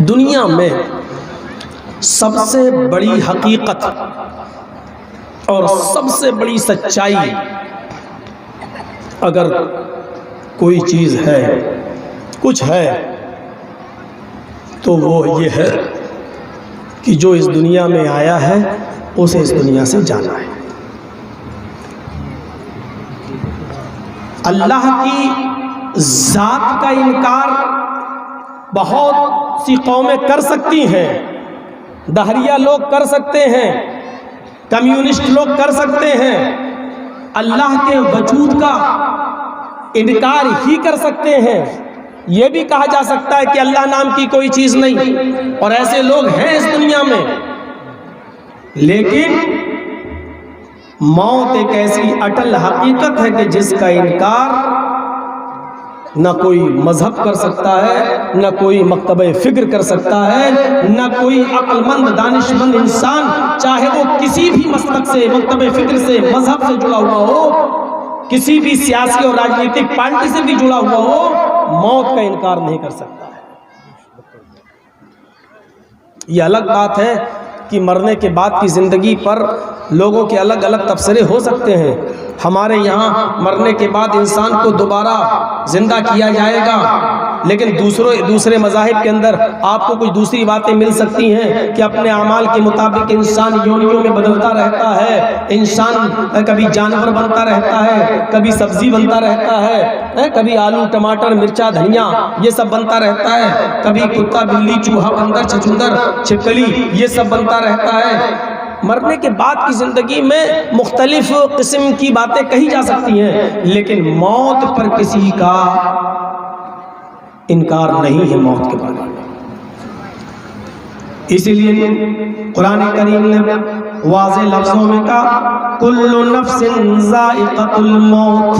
دنیا میں سب سے بڑی حقیقت اور سب سے بڑی سچائی اگر کوئی چیز ہے، کچھ ہے، تو وہ یہ ہے کہ جو اس دنیا میں آیا ہے اسے اس دنیا سے جانا ہے۔ اللہ کی ذات کا انکار بہت سی قومیں کر سکتی ہیں، دہریہ لوگ کر سکتے ہیں، کمیونسٹ لوگ کر سکتے ہیں، اللہ کے وجود کا انکار ہی کر سکتے ہیں۔ یہ بھی کہا جا سکتا ہے کہ اللہ نام کی کوئی چیز نہیں، اور ایسے لوگ ہیں اس دنیا میں۔ لیکن موت ایک ایسی اٹل حقیقت ہے کہ جس کا انکار نہ کوئی مذہب کر سکتا ہے، نہ کوئی مکتبہ فکر کر سکتا ہے، نہ کوئی عقل مند دانش مند انسان، چاہے وہ کسی بھی مسلک سے، مکتبہ فکر سے، مذہب سے جڑا ہوا ہو، کسی بھی سیاسی اور راجنیتک پارٹی سے بھی جڑا ہوا ہو، موت کا انکار نہیں کر سکتا ہے۔ یہ الگ بات ہے کہ مرنے کے بعد کی زندگی پر لوگوں کے الگ الگ تبصرے ہو سکتے ہیں۔ ہمارے یہاں مرنے کے بعد انسان کو دوبارہ زندہ کیا جائے گا، لیکن دوسرے مذاہب کے اندر آپ کو کچھ دوسری باتیں مل سکتی ہیں کہ اپنے اعمال کے مطابق انسان یونیوں میں بدلتا رہتا ہے، انسان کبھی جانور بنتا رہتا ہے، کبھی سبزی بنتا رہتا ہے، کبھی آلو ٹماٹر مرچا دھنیا یہ سب بنتا رہتا ہے، کبھی کتا بلی چوہا بندر چھچندر چھپکلی یہ سب بنتا رہتا ہے۔ مرنے کے بعد کی زندگی میں مختلف قسم کی باتیں کہی جا سکتی ہیں، لیکن موت پر کسی کا انکار نہیں ہے موت کے بارے میں۔ اسی لیے قرآن کریم نے واضح لفظوں میں کہا کل نفس ذائقۃ الموت،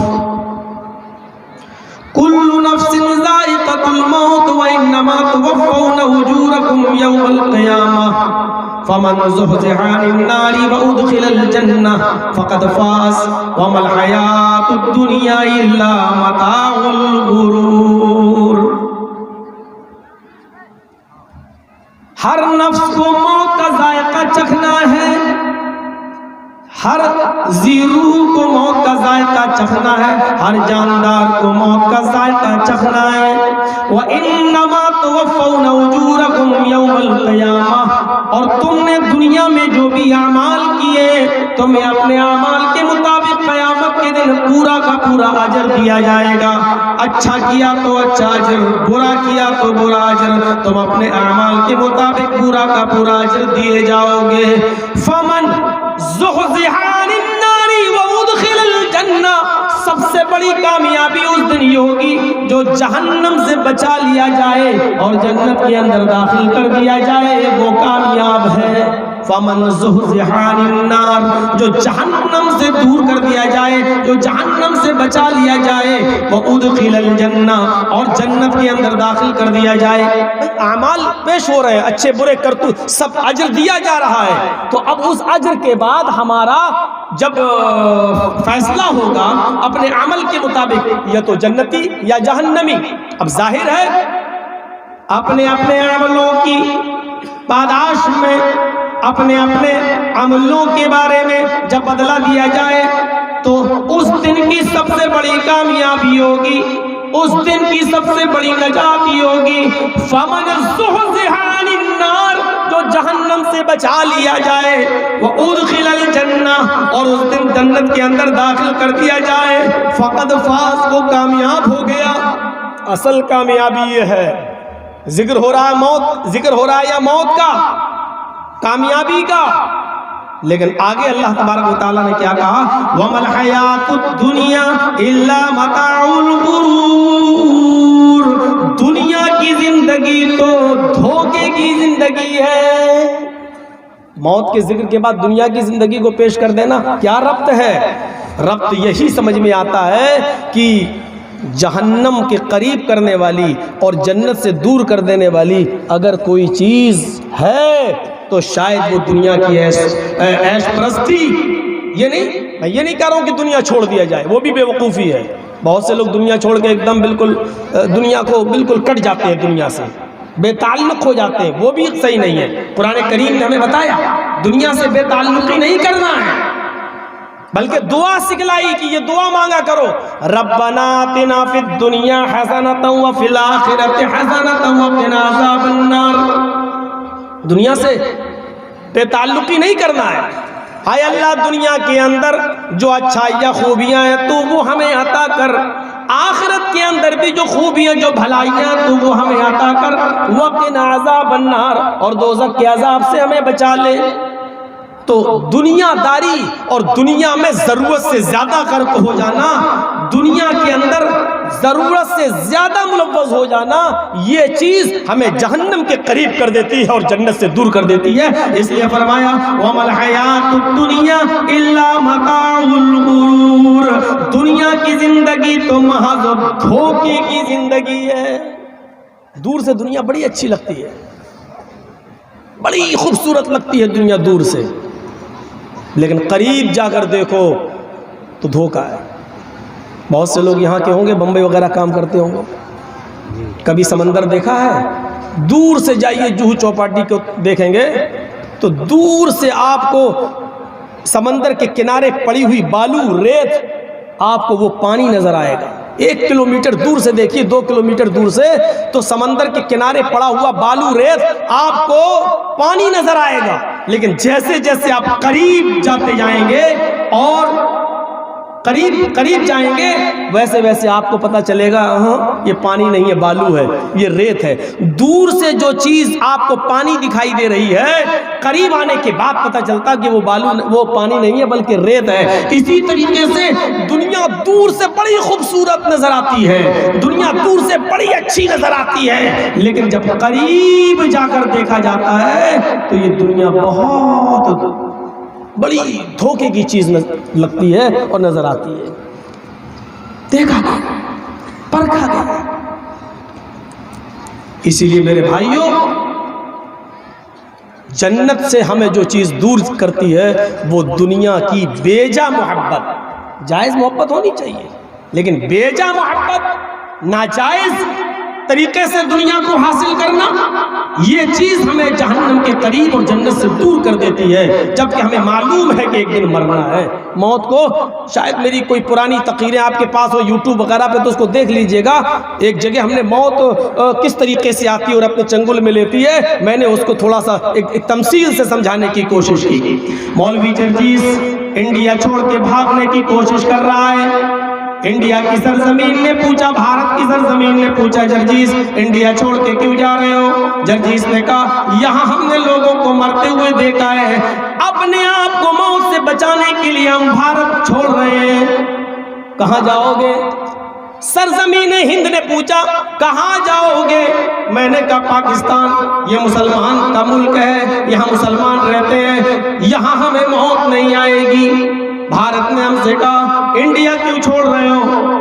کل نفس ذائقۃ الموت وانما توفون اجورکم یوم القیامہ فمن زحزح عن النار وادخل الجنہ فقد فاز وما الحیاۃ الدنیا الا متاع الغرور۔ ہر نفس کو موت کا ذائقہ چکھنا ہے، ہر ذی روح کو موت کا ذائقہ چکھنا ہے، ہر جاندار کو موت کا ذائقہ چکھنا ہے۔ وَإِنَّمَا تُوَفَّوْنَ أُجُورَكُمْ يَوْمَ الْقِيَامَةِ، اور تم نے دنیا میں جو بھی اعمال کیے تمہیں اپنے اعمال کے مطابق قیامت کے دن پورا کا پورا اجر دیا جائے گا۔ اچھا کیا تو اچھا اجر، برا کیا تو برا اجر، تم اپنے اعمال کے مطابق پورا کا پورا اجر دیے جاؤ گے۔ فمن زحزح عن النار وادخل الجنہ، سب سے بڑی کامیابی اس دن یہ ہوگی جو جہنم سے بچا لیا جائے اور جنت کے اندر داخل کر دیا جائے، وہ کامیاب ہے۔ فمن زحزح عن النار، جو جہنم سے دور کر دیا جائے، جو جہنم سے بچا لیا جائے، وادخل الجنہ، اور جنت کے اندر داخل کر دیا جائے۔ اعمال پیش ہو رہے ہیں، اچھے برے کرتوت سب اجر دیا جا رہا ہے، تو اب اس اجر کے بعد ہمارا جب فیصلہ ہوگا اپنے عمل کے مطابق، یا تو جنتی یا جہنمی۔ اب ظاہر ہے اپنے اپنے عملوں کی پاداش میں، اپنے اپنے عملوں کے بارے میں جب بدلہ دیا جائے تو اس دن کی سب سے بڑی کامیابی ہوگی، اس دن کی سب سے بڑی نجات ہوگی۔ فمن زحزح عن النار، جو جہنم سے بچا لیا جائے، وادخل الجنہ، اور اس دن جنت کے اندر داخل کر دیا جائے، فقد فاز، وہ کامیاب ہو گیا۔ اصل کامیابی یہ ہے، ذکر ہو رہا ہے موت، ذکر ہو رہا ہے یا موت کا، کامیابی کا، لیکن آگے اللہ تبارک و تعالیٰ نے کیا کہا؟ وَمَا الْحَيَاةُ الدُّنْيَا إِلَّا مَتَاعُ الْغُرُورِ، دنیا کی زندگی تو دھوکے کی زندگی ہے۔ موت کے ذکر کے بعد دنیا کی زندگی کو پیش کر دینا کیا ربط ہے؟ ربط یہی سمجھ میں آتا ہے کہ جہنم کے قریب کرنے والی اور جنت سے دور کر دینے والی اگر کوئی چیز ہے تو شاید وہ دنیا کی عیش پرستی۔ یہ نہیں، میں یہ نہیں کہہ رہا ہوں کہ دنیا چھوڑ دیا جائے، وہ بھی بے وقوفی ہے۔ بہت سے لوگ دنیا چھوڑ کے ایک دم بالکل دنیا کو بالکل کٹ جاتے ہیں دنیا سے، بے تعلق ہو جاتے ہیں، وہ بھی صحیح نہیں ہے۔ قرآن کریم نے ہمیں بتایا دنیا سے بے تعلقی نہیں کرنا ہے، بلکہ دعا سکھلائی کہ یہ دعا مانگا کرو، ربنا آتنا فی الدنیا حسنۃ وفی الآخرۃ حسنۃ وقنا عذاب النار۔ دنیا سے بے تعلقی نہیں کرنا ہے۔ اے اللہ دنیا کے اندر جو اچھائیاں خوبیاں ہیں تو وہ ہمیں عطا کر، آخرت کے اندر بھی جو خوبیاں جو بھلائیاں تو وہ ہمیں عطا کر، وقنا عذاب النار، اور دوزخ کے عذاب سے ہمیں بچا لے۔ تو دنیا داری اور دنیا میں ضرورت سے زیادہ غرق ہو جانا، دنیا کے اندر ضرورت سے زیادہ ملوث ہو جانا، یہ چیز ہمیں جہنم کے قریب کر دیتی ہے اور جنت سے دور کر دیتی ہے۔ اس لیے فرمایا وَمَا الْحَيَاةُ الدُّنْيَا إِلَّا مَتَاعُ الْغُرُورِ، دنیا کی زندگی تو محض دھوکے کی زندگی ہے۔ دور سے دنیا بڑی اچھی لگتی ہے، بڑی خوبصورت لگتی ہے دنیا دور سے، لیکن قریب جا کر دیکھو تو دھوکہ ہے۔ بہت سے لوگ یہاں کے ہوں گے، بمبئی وغیرہ کام کرتے ہوں گے، کبھی سمندر دیکھا ہے؟ دور سے جائیے جوہو چوپاٹی کو دیکھیں گے تو دور سے آپ کو سمندر کے کنارے پڑی ہوئی بالو ریت، آپ کو وہ پانی نظر آئے گا۔ 1 کلومیٹر دور سے دیکھیے، 2 کلومیٹر دور سے تو سمندر کے کنارے پڑا ہوا بالو ریت آپ کو پانی نظر آئے گا، لیکن جیسے جیسے آپ قریب جاتے جائیں گے اور قریب جائیں گے ویسے ویسے آپ کو پتہ چلے گا ہاں یہ پانی نہیں ہے، بالو ہے، یہ ریت ہے۔ دور سے جو چیز آپ کو پانی دکھائی دے رہی ہے، قریب آنے کے بعد پتہ چلتا کہ وہ پانی نہیں ہے بلکہ ریت ہے۔ اسی طریقے سے دنیا دور سے بڑی خوبصورت نظر آتی ہے، دنیا دور سے بڑی اچھی نظر آتی ہے، لیکن جب قریب جا کر دیکھا جاتا ہے تو یہ دنیا بہت بڑی دھوکے کی چیز لگتی ہے اور نظر آتی ہے۔ دیکھا گیا، پرکھا گیا۔ اسی لیے میرے بھائیوں، جنت سے ہمیں جو چیز دور کرتی ہے وہ دنیا کی بیجا محبت، جائز محبت ہونی چاہیے لیکن بیجا محبت، ناجائز طریقے سے دنیا کو حاصل کرنا، یہ چیز ہمیں جہنم کے قریب اور جنت سے دور کر دیتی ہے، جبکہ ہمیں معلوم ہے کہ ایک دن مرنا ہے۔ موت کو شاید میری کوئی پرانی تقریریں آپ کے پاس ہو یوٹیوب وغیرہ پہ تو اس کو دیکھ لیجئے گا، ایک جگہ ہم نے موت کس طریقے سے آتی ہے اور اپنے چنگل میں لیتی ہے، میں نے اس کو تھوڑا سا ایک تمثیل سے سمجھانے کی کوشش کی۔ مولوی جرجیس انڈیا چھوڑ کے بھاگنے کی کوشش کر رہا ہے، انڈیا کی سرزمین نے پوچھا، بھارت کی سرزمین نے پوچھا جرجیس انڈیا چھوڑ کے کیوں جا رہے ہو؟ جرجیس نے کہا یہاں ہم نے لوگوں کو مرتے ہوئے دیکھا ہے، اپنے آپ کو موت سے بچانے کے لیے ہم بھارت چھوڑ رہے ہیں۔ کہاں جاؤ گے؟ سرزمین ہند نے پوچھا کہاں جاؤ گے؟ میں نے کہا پاکستان، یہ مسلمان کا ملک ہے، یہاں مسلمان رہتے ہیں، یہاں ہمیں موت نہیں آئے گی۔ بھارت نے ہم سے کہا انڈیا کیوں چھوڑ رہے ہو؟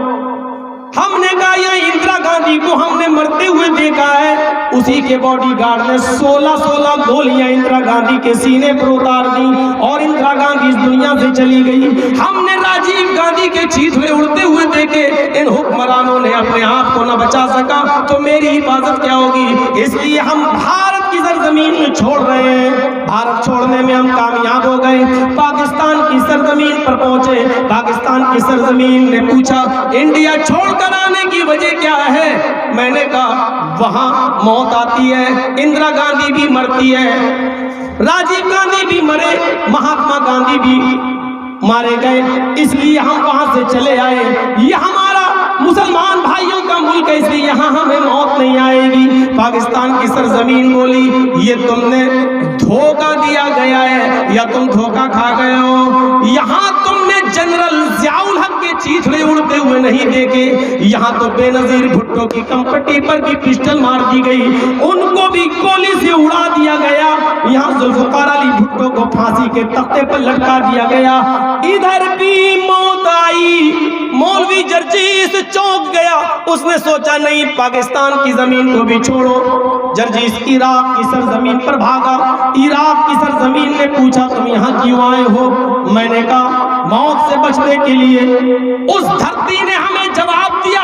ہم نے کہا یہ اندرا گاندھی کو ہم نے مرتے ہوئے دیکھا ہے، اسی کے باڈی گارڈ نے 16 گولیاں اندرا گاندھی کے سینے پر اتار دی اور اندرا گاندھی اس دنیا سے چلی گئی۔ ہم نے راجیو گاندھی کے چیتڑے اڑتے ہوئے دیکھے، ان حکمرانوں نے اپنے آپ کو نہ بچا سکا تو میری حفاظت کیا ہوگی؟ اس لیے ہم بھارت کی سرزمین میں چھوڑ رہے ہیں۔ بھارت چھوڑنے میں ہم کامیاب ہو گئے، پاکستان کی سرزمین پر پہنچے، پاکستان کی سرزمین نے پوچھا انڈیا چھوڑ کر آنے کی وجہ کیا ہے؟ میں نے کہا وہاں موت آتی ہے، اندرا گاندھی بھی مرتی ہے، راجیو گاندھی بھی مرے، مہاتما گاندھی بھی مارے گئے، اس لیے ہم وہاں سے چلے آئے۔ یہ ہمارا مسلمان بھائیوں کا ملک ہے، اس لیے یہاں ہمیں موت نہیں آئے گی۔ پاکستان کی سرزمین بولی یہ تم نے دھوکہ دیا گیا ہے یا تم دھوکہ کھا گئے ہو، یہاں تم نے جنرل ضیاء الحق کے چیتڑے اڑتے ہوئے نہیں دیکھے، یہاں تو بے نظیر بھٹو کی کمپٹی پر بھی پسٹل مار دی گئی، ان کو بھی گولی سے اڑا دیا گیا، یہاں ذوالفقار علی بھٹو کو پھانسی کے تختے پر لٹکا دیا گیا، ادھر بھی موت آئی۔ مولوی جرجیس چونک گیا، اس نے سوچا نہیں پاکستان کی زمین کو بھی چھوڑو۔ جرجیس عراق کی سرزمین پر بھاگا، عراق کی سرزمین نے پوچھا تم یہاں کیوں آئے ہو؟ میں نے کہا موت سے بچنے کے لیے۔ اس دھرتی نے ہمیں جواب دیا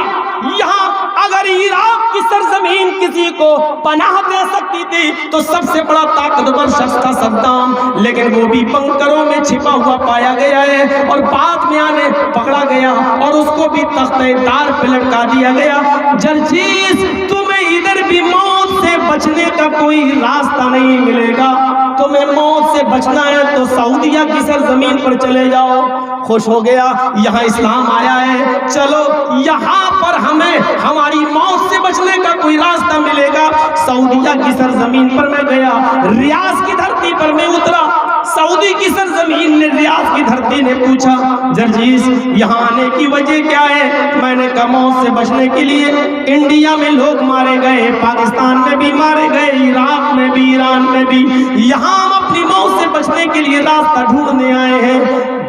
یہاں اگر عراق کی سرزمین کسی کو پناہ دے سکتی تھی تو سب سے بڑا طاقتور شخص تھا صدام، لیکن وہ بھی بنکروں میں چھپا ہوا پایا گیا ہے اور بعد میں آنے پکڑا گیا اور اس کو بھی تختہ دار پہ لٹکا دیا گیا۔ جرجیس تمہیں ادھر بھی موت سے بچنے کا کوئی راستہ نہیں ملے گا، تمہیں موت سے بچنا ہے تو سعودیہ کی سرزمین پر چلے جاؤ۔ خوش ہو گیا، یہاں اسلام آیا ہے، چلو یہاں پر ہمیں ہماری موت سے بچنے کا کوئی راستہ ملے گا۔ سعودیہ کی سرزمین پر میں گیا، ریاض کی دھرتی پر میں اترا۔ سعودی کی سرزمین نے، ریاض کی دھرتی نے پوچھا جرجیس یہاں آنے کی وجہ کیا ہے؟ میں نے کہا موت سے بچنے کے لیے انڈیا میں لوگ مارے گئے، پاکستان میں بھی مارے گئے، عراق میں بھی، ایران میں بھی، یہاں ہم اپنی موت سے بچنے کے لیے راستہ ڈھونڈنے آئے ہیں۔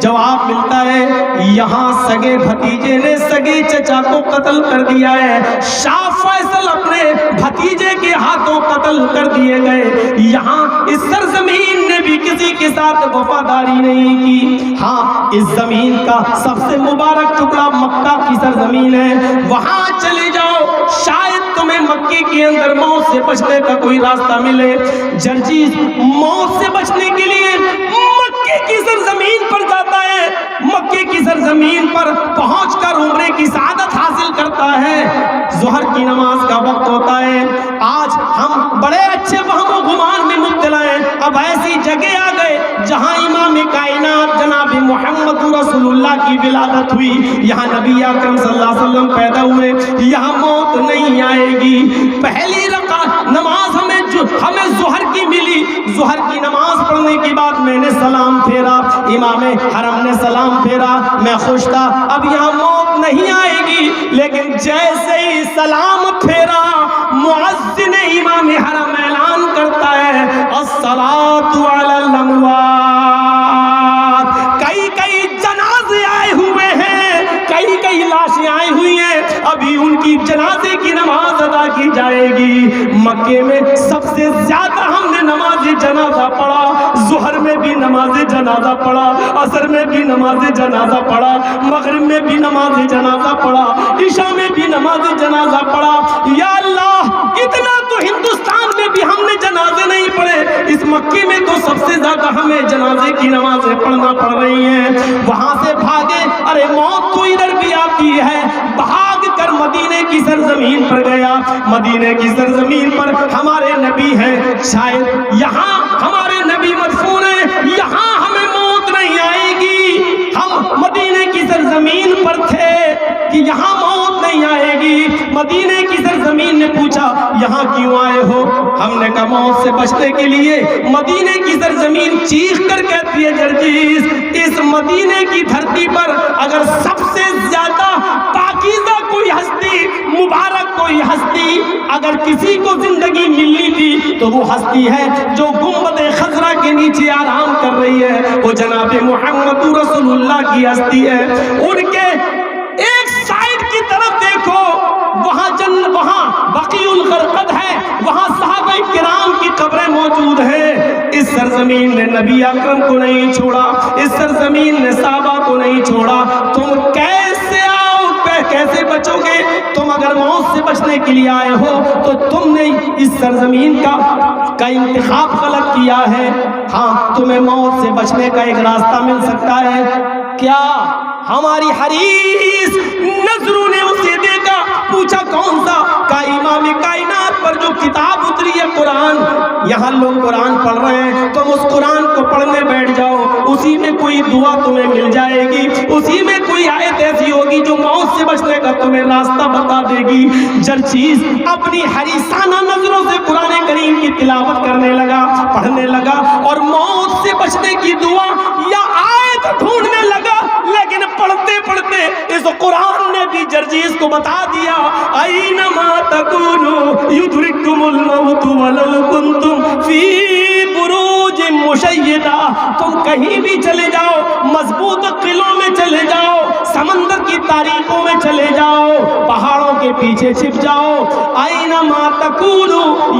جواب ملتا ہے یہاں سگے بھتیجے نے سگے چچا کو قتل کر دیا ہے، شاہ فیصل اپنے بھتیجے کے ہاتھوں قتل کر دیے گئے، یہاں اس سرزمین نے بھی کسی کے ساتھ وفاداری نہیں کی۔ ہاں اس زمین کا سب سے مبارک ٹکڑا مکہ کی سرزمین ہے، وہاں چلے جاؤ، شاید تمہیں مکے کے اندر موت سے بچنے کا کوئی راستہ ملے۔ جرجیس موت سے بچنے کے لیے مکے کی سرزمین پر جاتا ہے، مکے کی سرزمین پر پہنچ کر عمرے کی سعادت حاصل کرتا ہے۔ ظہر کی نماز کا وقت ہوتا ہے، آج ہم بڑے اچھے وہم و گمان میں مبتلا ہیں، اب ایسی جگہ آ گئے جہاں امام کائنات جناب محمد رسول اللہ کی ولادت ہوئی، یہاں نبی اکرم صلی اللہ علیہ وسلم پیدا ہوئے، یہاں موت نہیں آئے گی۔ پہلی رکعت نماز ہمیں ظہر کی ملی، ظہر کی نماز پڑھنے کے بعد میں نے سلام پھیرا، امام حرم نے سلام پھیرا، میں خوش تھا اب یہاں موت نہیں آئے گی، لیکن جیسے ہی سلام پھیرا مؤذن امام حرم اعلان کرتا ہے الصلاۃ علی الاموات، کئی جنازے آئے ہوئے ہیں، کئی لاشیں آئی ہوئی ہیں، ابھی ان کی جنازے کی نماز ادا کی جائے گی۔ مکے میں سب سے زیادہ ہم نے نماز جنازہ پڑھا، ظہر میں بھی نماز جنازہ پڑھا، عصر میں بھی نماز جنازہ پڑھا، مغرب میں بھی نماز جنازہ پڑھا، عشاء میں بھی نماز جنازہ پڑھا۔ یا اللہ اتنا تو ہندوستان میں بھی ہم نے جنازے نہیں پڑھے، اس مکے میں تو سب سے زیادہ ہمیں جنازے کی نمازیں پڑھنا پڑ رہی ہیں۔ وہاں سے بھاگے، ارے موت تو ادھر بھی آتی ہے، بھاگ کر مدینے کی سرزمین پر گیا، مدینے کی سرزمین پر ہمارے نبی ہیں، شاید یہاں ہمارے نبی مدفون ہیں، یہاں ہمیں موت نہیں آئے گی۔ ہم مدینے کی سرزمین پر تھے کہ یہاں موت نہیں آئے گی۔ مدینے کی سرزمین نے پوچھا یہاں کیوں آئے ہو؟ ہم نے کہا موت سے بچنے کے لیے۔ مدینے کی سرزمین چیخ کر کہتی ہے جرجیس اس مدینے کی دھرتی پر اگر سب سے زیادہ پاکیزہ کوئی ہستی، مبارک کوئی ہستی اگر کسی کو زندگی ملنی تھی تو وہ ہستی ہے جو گنبد خضرا کے نیچے آرام کر رہی ہے، وہ جناب محمد رسول اللہ کی ہستی ہے۔ ان کے ایک سائڈ کی طرف دیکھو، وہاں بقیع الغرقد ہے، وہاں صحابہ کرام کی قبریں موجود ہیں۔ اس سرزمین نے نبی اکرم کو نہیں چھوڑا، اس سرزمین نے صحابہ کو نہیں چھوڑا، تم کیسے آؤ، کیسے بچو گے؟ تم اگر موت سے بچنے کے لیے آئے ہو تو تم نے اس سرزمین کا انتخاب غلط کیا ہے۔ ہاں تمہیں موت سے بچنے کا ایک راستہ مل سکتا ہے۔ کیا؟ ہماری حریص نظروں نے اسے دیکھا، پوچھا کون سا؟ کا امام کائنات پر جو کتاب اتری ہے قرآن، یہاں لوگ قرآن پڑھ رہے ہیں، تم اس قرآن کو پڑھنے بیٹھ جاؤ، اسی میں کوئی دعا تمہیں مل جائے گی، اسی میں کوئی آیت ایسی ہوگی جو موت سے بچنے کا تمہیں راستہ بتا دے گی۔ جرجیس اپنی حریصانہ نظروں سے قرآن کریم کی تلاوت کرنے لگا، پڑھنے لگا اور موت سے بچنے کی دعا یا آیت ڈھونڈنے لگا، لیکن پڑھتے پڑھتے اس قرآن نے بھی جرجیس کو بتا دیا اینما تکونوا یدرککم الموت ولو کنتم فی بروج مشیدہ، تم کہیں بھی چلے جاؤ، مضبوط قلعوں میں چلے جاؤ، سمندر کی تاریکوں میں چلے جاؤ، پہاڑوں کے پیچھے چھپ جاؤ، اینما تکونوا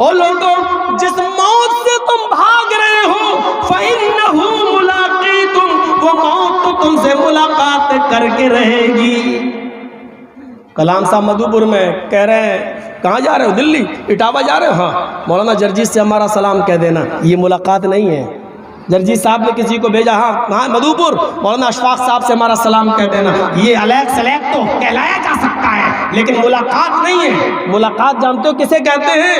او لوگوں جس موت سے تم بھاگ رہے ہو فَإِنَّهُ مُلَاقِيكُمْ، وہ موت تو تم سے ملاقات کر کے رہے گی۔ کلام صاحب مدھوپور میں کہہ رہے ہیں کہاں جا رہے ہو؟ دلی، اٹاوا جا رہے ہو؟ ہاں، مولانا جرجیت سے ہمارا سلام کہہ دینا، یہ ملاقات نہیں ہے۔ جرجیت صاحب نے کسی کو بھیجا، ہاں مدھوپور، مولانا اشفاق صاحب سے ہمارا سلام کہہ دینا، یہ الیک سلیک تو کہلایا جا سکتا ہے لیکن ملاقات نہیں ہے۔ ملاقات جانتے ہو کسے کہتے ہیں؟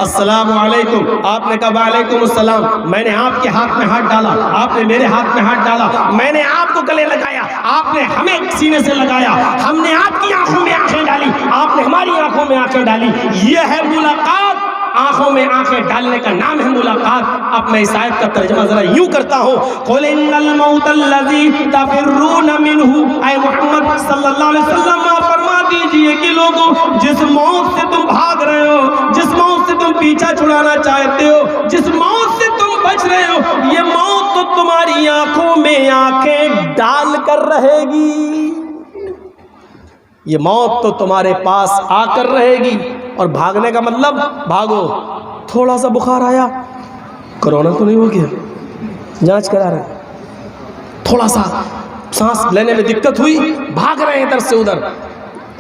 السلام علیکم، آپ نے کہا وعلیکم السلام، میں نے آپ کے ہاتھ میں ہاتھ ڈالا، آپ نے میرے ہاتھ میں ہاتھ ڈالا، میں نے آپ کو گلے لگایا، آپ نے ہمیں سینے سے لگایا، ہم نے آپ کی آنکھوں میں آنکھیں ڈالی، آپ نے ہماری آنکھوں میں آنکھیں ڈالی، یہ ہے ملاقات۔ آنکھوں میں آنکھیں ڈالنے کا نام ہے ملاقات۔ اب میں اس آیت کا ترجمہ ذرا یوں کرتا ہوں، قُلْ إِنَّ الْمَوْتَ الَّذِي تَفِرُّونَ مِنْهُ، اے محمد صلی اللہ علیہ وسلم آپ فرما دیجئے کہ لوگوں جس موت سے تم بھاگ رہے ہو، جس موت سے تم پیچھا چھڑانا چاہتے ہو، جس موت سے تم بچ رہے ہو، یہ موت تو تمہاری آنکھوں میں آنکھیں ڈال کر رہے گی۔ یہ موت تو تمہارے پاس آ کر رہے گی۔ اور بھاگنے کا مطلب بھاگو، تھوڑا سا بخار آیا، کرونا تو نہیں ہو گیا، جانچ کرا رہے ہیں، تھوڑا سا سانس لینے میں دقت ہوئی، بھاگ رہے ہیں ادھر سے ادھر،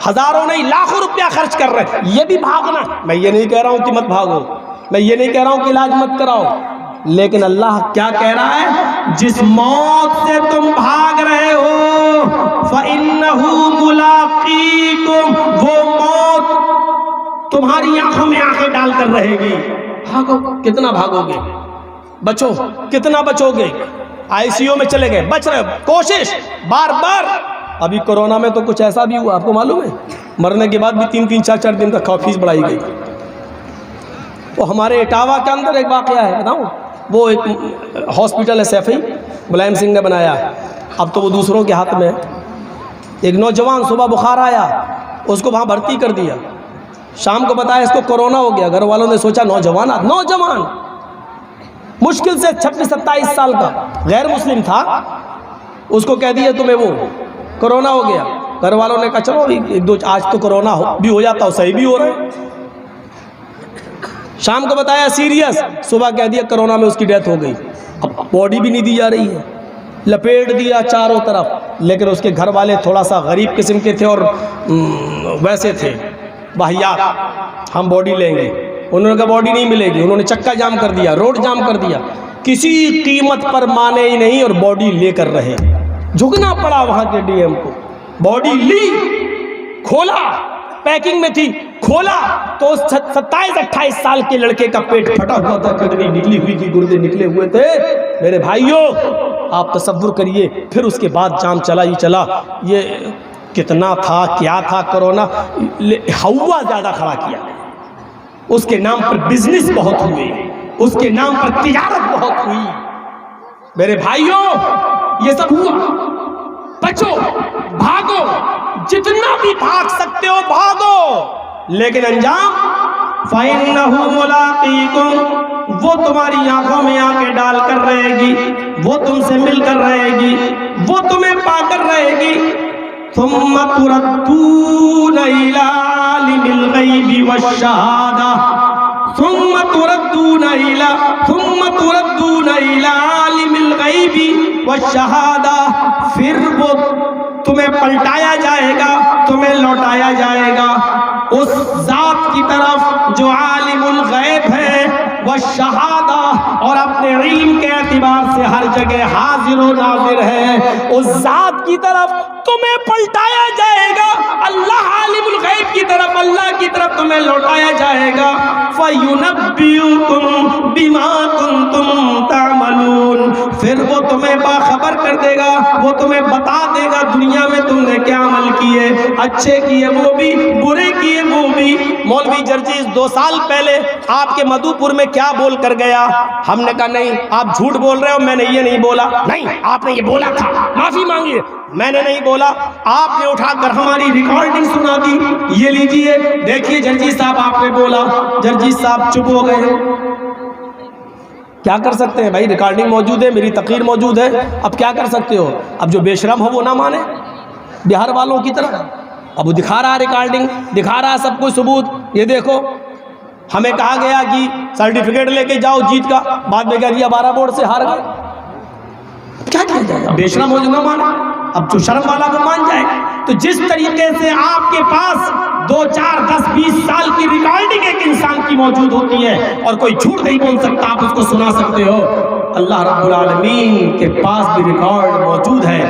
ہزاروں نہیں لاکھوں روپیہ خرچ کر رہے ہیں، یہ بھی بھاگنا۔ میں یہ نہیں کہہ رہا ہوں کہ مت بھاگو، میں یہ نہیں کہہ رہا ہوں کہ علاج مت کراؤ، لیکن اللہ کیا کہہ رہا ہے؟ جس موت سے تم بھاگ رہے ہو فَإِنَّهُ مُلَاقِيكُمْ، وہ موت تمہاری آنکھوں میں آنکھیں ڈال کر رہے گی۔ بھاگو، کتنا بھاگو گے؟ بچو، کتنا بچو گے؟ آئی سی یو میں چلے گئے، بچ رہے، کوشش بار بار۔ ابھی کورونا میں تو کچھ ایسا بھی ہوا، آپ کو معلوم ہے؟ مرنے کے بعد بھی 3-3 4-4 دن تک فیس بڑھائی گئی۔ وہ ہمارے اٹاوا کے اندر ایک واقعہ ہے، بتاؤں، وہ ایک ہاسپٹل ہے سیفی، ملائم سنگھ نے بنایا، اب تو وہ دوسروں کے ہاتھ میں ہے۔ ایک نوجوان صبح بخار آیا، اس کو وہاں بھرتی کر دیا، شام کو بتایا اس کو کورونا ہو گیا۔ گھر والوں نے سوچا نوجوان مشکل سے 26-27 سال کا غیر مسلم تھا، اس کو کہہ دیا تمہیں وہ کورونا ہو گیا۔ گھر والوں نے کہا چلو ایک دو آج تو کورونا بھی ہو جاتا ہو، صحیح بھی ہو رہا ہے۔ شام کو بتایا سیریس، صبح کہہ دیا کورونا میں اس کی ڈیتھ ہو گئی۔ اب باڈی بھی نہیں دی جا رہی ہے، لپیٹ دیا چاروں طرف، لیکن اس کے گھر والے تھوڑا سا غریب قسم کے تھے اور ویسے تھے واہیات، ہم باڈی لیں گے۔ انہوں نے کہا باڈی نہیں ملے گی، انہوں نے چکا جام کر دیا، روڈ جام کر دیا، کسی قیمت پر مانے ہی نہیں اور باڈی لے کر رہے۔ جھکنا پڑا وہاں کے ڈی ایم کو، باڈی لی، کھولا، پیکنگ میں تھی، کھولا تو 27-28 سال کے لڑکے کا پیٹ پھٹا ہوا تھا، کڈنی نکلی ہوئی تھی، گردے نکلے ہوئے تھے۔ میرے بھائیوں آپ تصور کریے، پھر اس کے بعد جام چلا ہی چلا۔ یہ کتنا تھا، کیا تھا کورونا، ہوا زیادہ کھڑا کیا، اس کے نام پر بزنس بہت ہوئے، اس کے نام پر تجارت بہت ہوئی۔ میرے بھائیوں یہ سب ہوا، بچو، بھاگو، جتنا بھی بھاگ سکتے ہو بھاگو، لیکن انجام فَإِنَّهُ مُلَاقِيكُمْ، وہ تمہاری آنکھوں میں آنکھیں ڈال کر رہے گی، وہ تم سے مل کر رہے گی، وہ تمہیں پا کر رہے گی۔ ثُمَّ تُرَدُّونَ إِلَىٰ عَالِمِ الْغَيْبِ وَالشَّهَادَةِ، ثُمَّ تُرَدُّونَ إِلَىٰ عَالِمِ الْغَيْبِ وَالشَّهَادَةِ، پھر وہ تمہیں پلٹایا جائے گا، تمہیں لوٹایا جائے گا اس ذات کی طرف جو عالم الغیب ہے والشہادہ، اور اپنے علم کے اعتبار سے ہر جگہ حاضر و ناظر ہے، اس ذات کی طرف تمہیں پلٹایا جائے گا۔ اللہ عالم الغیب کی طرف، اللہ کی طرف تمہیں لوٹایا جائے گا۔ فَيُنَبِّئُكُم بِمَا كُنتُمْ تَعْمَلُونَ، پھر وہ تمہیں باخبر کر دے گا، وہ تمہیں بتا دے گا دنیا میں تم نے کیا عمل کیے، اچھے کیے وہ بھی، برے کیے وہ بھی۔ مولوی جرجیس 2 سال پہلے آپ کے مدھوپور میں کیا بول کر گیا؟ ہم نے کہا نہیں آپ جھوٹ بول رہے ہو، میں نے یہ نہیں بولا۔ نہیں آپ نے یہ بولا تھا، معافی مانگیے۔ میں نے نہیں بولا، آپ نے اٹھا کر ہماری ریکارڈنگ سنا دی، یہ لیجئے دیکھیے جرجیس صاحب آپ نے بولا۔ جرجیس صاحب چپ ہو گئے۔ کیا کر سکتے ہیں بھائی، ریکارڈنگ موجود ہے، میری تقریر موجود ہے، اب کیا کر سکتے ہو؟ اب جو بے شرم ہو وہ نہ مانے بہار والوں کی طرح۔ اب وہ دکھا رہا ہے ریکارڈنگ، دکھا رہا ہے سب کچھ ثبوت، یہ دیکھو ہمیں کہا گیا کہ سرٹیفکیٹ لے کے جاؤ جیت کا، بعد میں کہہ دیا 12 ووٹ سے ہار گئے، کیا کیا جائے گا؟ بے شرم ہو جو نہ مانا، اب جو شرم والا وہ مان جائے۔ تو جس طریقے سے آپ کے پاس 2 4 10 20 سال کی ریکارڈنگ ایک انسان کی موجود ہوتی ہے اور کوئی جھوٹ نہیں بول سکتا، آپ اس کو سنا سکتے ہو، اللہ رب العالمین کے پاس بھی ریکارڈ موجود ہے۔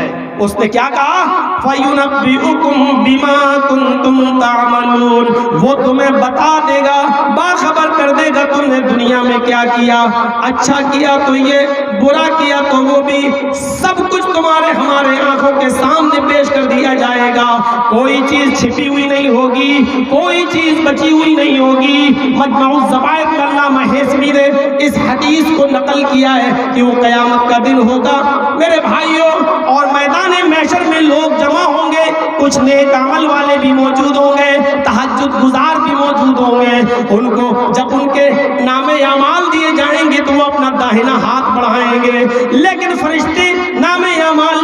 اس نے کیا کہا؟ فَيُنَبِّئُكُمْ بِمَا كُنْتُمْ تَعْمَلُونَ، وہ تمہیں بتا دے گا، باخبر کر دے گا تم نے دنیا میں کیا کیا، اچھا کیا تو یہ، برا کیا تو وہ بھی، سب کچھ تمہارے ہمارے آنکھوں کے سامنے پیش کر دیا جائے گا، کوئی چیز چھپی ہوئی نہیں ہوگی، کوئی چیز بچی ہوئی نہیں ہوگی۔ مجمع الزوائد میں علامہ حزبی نے اس حدیث کو نقل کیا ہے کہ وہ قیامت کا دن ہوگا میرے بھائیوں، اور میدان محشر میں لوگ جمع ہوں گے، کچھ نیک عمل والے بھی موجود ہوں گے، تہجد گزار بھی موجود ہوں گے، ان کو جب ان کے نام اعمال دیے جائیں گے تو وہ اپنا داہنا ہاتھ بڑھائیں گے، لیکن فرشتے نام اعمال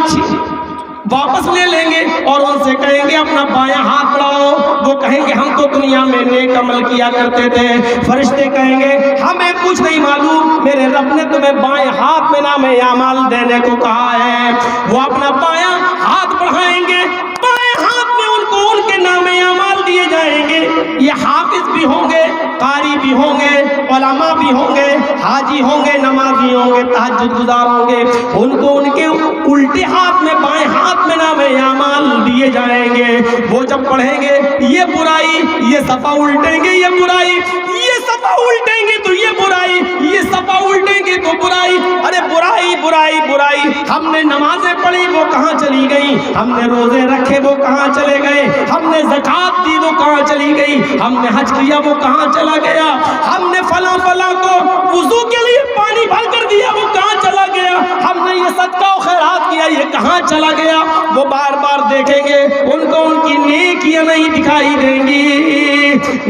واپس لے لیں گے اور ان سے کہیں گے اپنا بایاں ہاتھ بڑھاؤ، وہ کہیں گے ہم تو دنیا میں نیک عمل کیا کرتے تھے، فرشتے کہیں گے ہمیں کچھ نہیں معلوم، میرے رب نے تمہیں بائیں ہاتھ میں نام اعمال دینے کو کہا ہے، وہ اپنا بایاں ہاتھ بڑھائیں گے، بائیں ہاتھ میں ان کو ان کے نام اعمال دیے جائیں گے، یہ حافظ بھی ہوں گے، قاری بھی ہوں گے، علماء بھی ہوں گے، حاجی ہوں گے، نمازی ہوں گے، تہجد گزار ہوں گے، ان کو ان کے الٹے ہاتھ میں بائیں ہاتھ میں نام اعمال دیے جائیں گے، وہ جب پڑھیں گے یہ برائی، یہ صفحہ الٹیں گے یہ برائی، یہ صفحہ الٹیں گے تو یہ برائی، یہ صفحہ الٹیں گے تو برائی، ارے برائی برائی برائی، ہم نے نمازیں پڑھی وہ کہاں چلی گئی، ہم نے روزے رکھے وہ کہاں چلے گئے، ہم نے زکوٰۃ دی وہ کہاں چلی گئی، ہم نے حج کیا وہ کہاں چلا گیا، ہم نے فلاں فلاں کو وضو کے لیے پانی بھر کر دیا وہ کہاں چلا گیا، ہم نے یہ صدقہ و خیرات کیا یہ کہاں چلا گیا، وہ بار بار دیکھیں گے، ان کو ان کی نیکیاں نہیں دکھائی دیں گی۔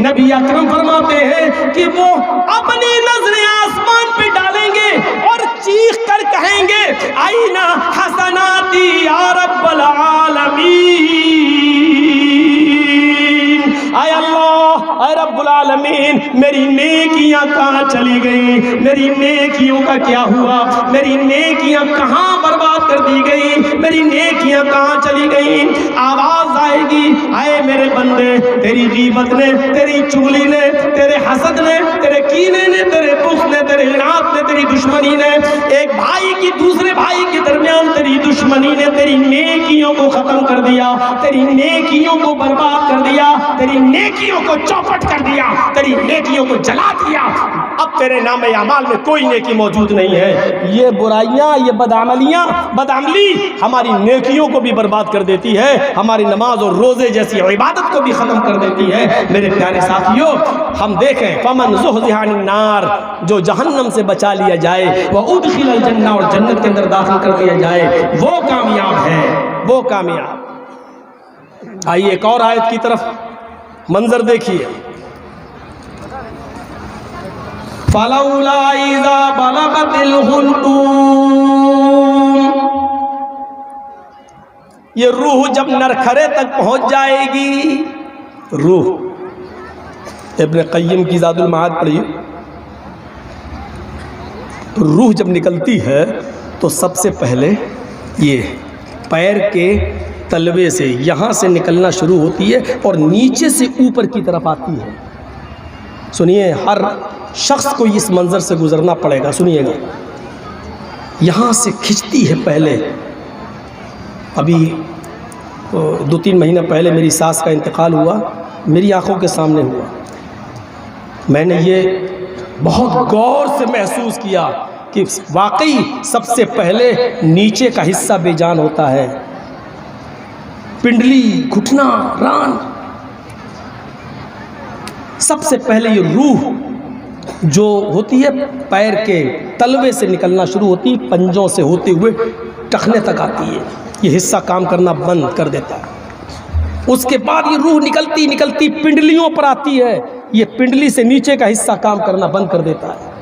نبی اکرم فرماتے ہیں کہ وہ اپنی نظریں آسمان پہ ڈالیں گے اور چیخ کر کہیں گے آئینہ حسناتی یا رب العالمین، اے اللہ اے رب العالمین میری نیکیاں کہاں چلی گئیں، میری نیکیوں کا کیا ہوا، میری نیکیاں کہاں برباد کر دی گئی، میری نیکیاں کہاں چلی گئیں، آواز آئے گی اے میرے بندے، تیری غیبت نے، تیری چغلی نے، تیرے حسد نے، تیرے کینے نے، تیرے بغض نے، تیرے اناد نے، تیری دشمنی نے، ایک بھائی کی دوسرے بھائی کے درمیان تیری دشمنی نے تیری نیکیوں کو ختم کر دیا، تیری نیکیوں کو برباد کر دیا، تیری نیکیوں کو چوپٹ کر دیا، تیری نیکیوں کو جلا دیا، اب تیرے نام اعمال میں کوئی نیکی موجود نہیں ہے۔ یہ برائیاں، یہ بدعملیاں، بدعملی ہماری نیکیوں کو بھی برباد کر دیتی ہے، ہماری نماز اور روزے جیسی عبادت کو بھی ختم کر دیتی ہے۔ میرے پیارے ساتھیوں، ہم دیکھیں فمن زحزح عن النار، جو جہنم سے بچا لیا جائے، وادخل الجنہ، اور جنت کے اندر داخل کر دیا جائے، وہ کامیاب ہے، وہ کامیاب۔ آئیے ایک اور آیت کی طرف منظر دیکھیے، فَلَوْلَا إِذَا بَلَغَتِ الْحُلْقُومَ، یہ روح جب نرکھرے تک پہنچ جائے گی، روح، ابن قیم کی زاد المعاد پڑھیے، روح جب نکلتی ہے تو سب سے پہلے یہ پیر کے تلوے سے یہاں سے نکلنا شروع ہوتی ہے اور نیچے سے اوپر کی طرف آتی ہے۔ سنیے، ہر شخص کو اس منظر سے گزرنا پڑے گا، سنیے گا، یہاں سے کھچتی ہے پہلے۔ ابھی 2-3 مہینہ پہلے میری ساس کا انتقال ہوا، میری آنکھوں کے سامنے ہوا، میں نے یہ بہت غور سے محسوس کیا کہ واقعی سب سے پہلے نیچے کا حصہ بے جان ہوتا ہے، پنڈلی، گھٹنا، ران، سب سے پہلے یہ روح جو ہوتی ہے پیر کے تلوے سے نکلنا شروع ہوتی ہے، پنجوں سے ہوتے ہوئے ٹخنے تک آتی ہے، یہ حصہ کام کرنا بند کر دیتا ہے۔ اس کے بعد یہ روح نکلتی نکلتی پنڈلیوں پر آتی ہے، یہ پنڈلی سے نیچے کا حصہ کام کرنا بند کر دیتا ہے۔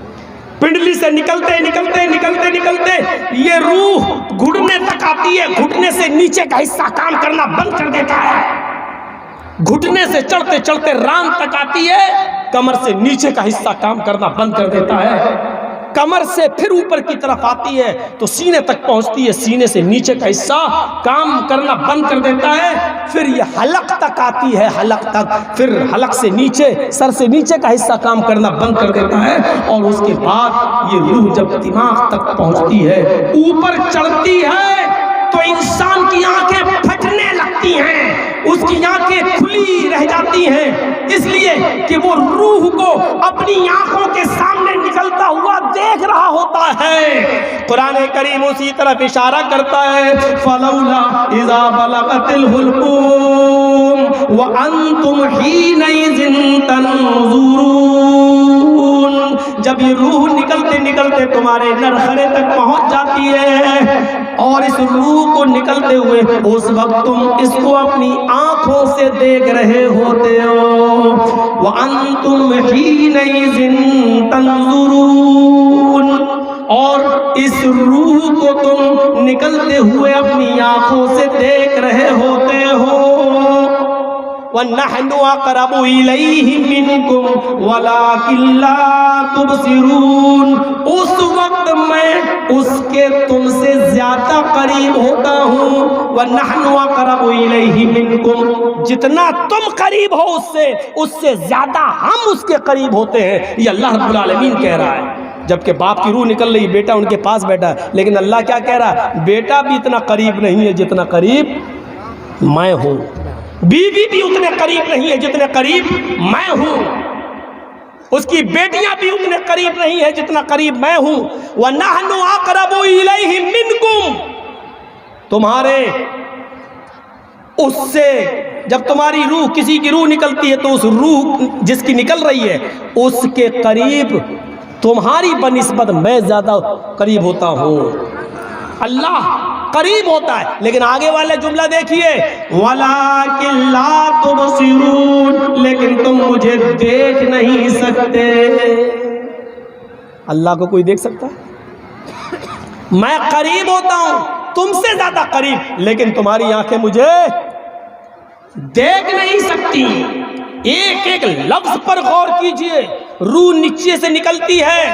پنڈلی سے نکلتے نکلتے نکلتے نکلتے یہ روح گھٹنے تک آتی ہے، گھٹنے سے نیچے کا حصہ کام کرنا بند کر دیتا ہے۔ گھٹنے سے چڑھتے چڑھتے ران تک آتی ہے، کمر سے نیچے کا حصہ کام کرنا بند کر دیتا ہے، کمر سے پھر اوپر کی طرف آتی ہے تو سینے تک پہنچتی ہے، سینے سے نیچے کا حصہ کام کرنا بند کر دیتا ہے، پھر یہ حلق تک آتی ہے، حلق تک، پھر حلق سے نیچے، سر سے نیچے کا حصہ کام کرنا بند کر دیتا ہے، اور اس کے بعد یہ روح جب دماغ تک پہنچتی ہے، اوپر چڑھتی ہے تو انسان کی آنکھیں پھٹنے لگتی ہیں، اس کی آنکھیں کھلی رہ جاتی ہیں، اس لیے کہ وہ روح کو اپنی آنکھوں کے سامنے نکلتا ہوا دیکھ رہا ہوتا ہے۔ قرآن کریم اسی طرف اشارہ کرتا ہے، فَلَوْلَا إِذَا بَلَغَتِ الْحُلْقُومَ وَأَنْتُمْ حِينَئِذٍ تَنظُرُونَ، جب یہ روح نکلتے نکلتے تمہارے نرخرے تک پہنچ جاتی ہے، اور اس روح کو نکلتے ہوئے اس وقت تم اس کو اپنی آنکھوں سے دیکھ رہے ہوتے ہو، وَأَنْتُمْ حِينَئِذٍ تَنظُرُونَ، اور اس روح کو تم نکلتے ہوئے اپنی آنکھوں سے دیکھ رہے ہوتے ہو، وَنَحْنُ أَقْرَبُ إِلَيْهِ مِنْكُمْ وَلَكِنْ لَا تُبْصِرُونَ، اس وقت میں اس کے تم سے زیادہ قریب ہوتا ہوں، وَنَحْنُ أَقْرَبُ إِلَيْهِ مِنْكُمْ، جتنا تم قریب ہو اس سے زیادہ ہم اس کے قریب ہوتے ہیں، یہ اللہ رب العالمین کہہ رہا ہے۔ جبکہ باپ کی روح نکل رہی، بیٹا ان کے پاس بیٹھا ہے، لیکن اللہ کیا کہہ رہا ہے؟ بیٹا بھی اتنا قریب نہیں ہے جتنا قریب میں ہوں، بیوی بھی اتنے قریب نہیں ہے جتنے قریب میں ہوں، اس کی بیٹیاں بھی اتنے قریب نہیں ہے جتنا قریب میں ہوں، وَنَحْنُ أَقْرَبُ إِلَيْهِ مِنْكُمْ، تمہارے اس سے جب تمہاری روح، کسی کی روح نکلتی ہے تو اس روح جس کی نکل رہی ہے اس کے قریب تمہاری بنسبت میں زیادہ قریب ہوتا ہوں، اللہ قریب ہوتا ہے، لیکن آگے والے جملہ دیکھیے، وَلَكِنْ لَا تُبْصِرُونَ، لیکن تم مجھے دیکھ نہیں سکتے۔ اللہ کو کوئی دیکھ سکتا ہے؟ میں قریب ہوتا ہوں، تم سے زیادہ قریب، لیکن تمہاری آنکھیں مجھے دیکھ نہیں سکتی۔ ایک ایک لفظ پر غور کیجئے، روح نیچے سے نکلتی ہے،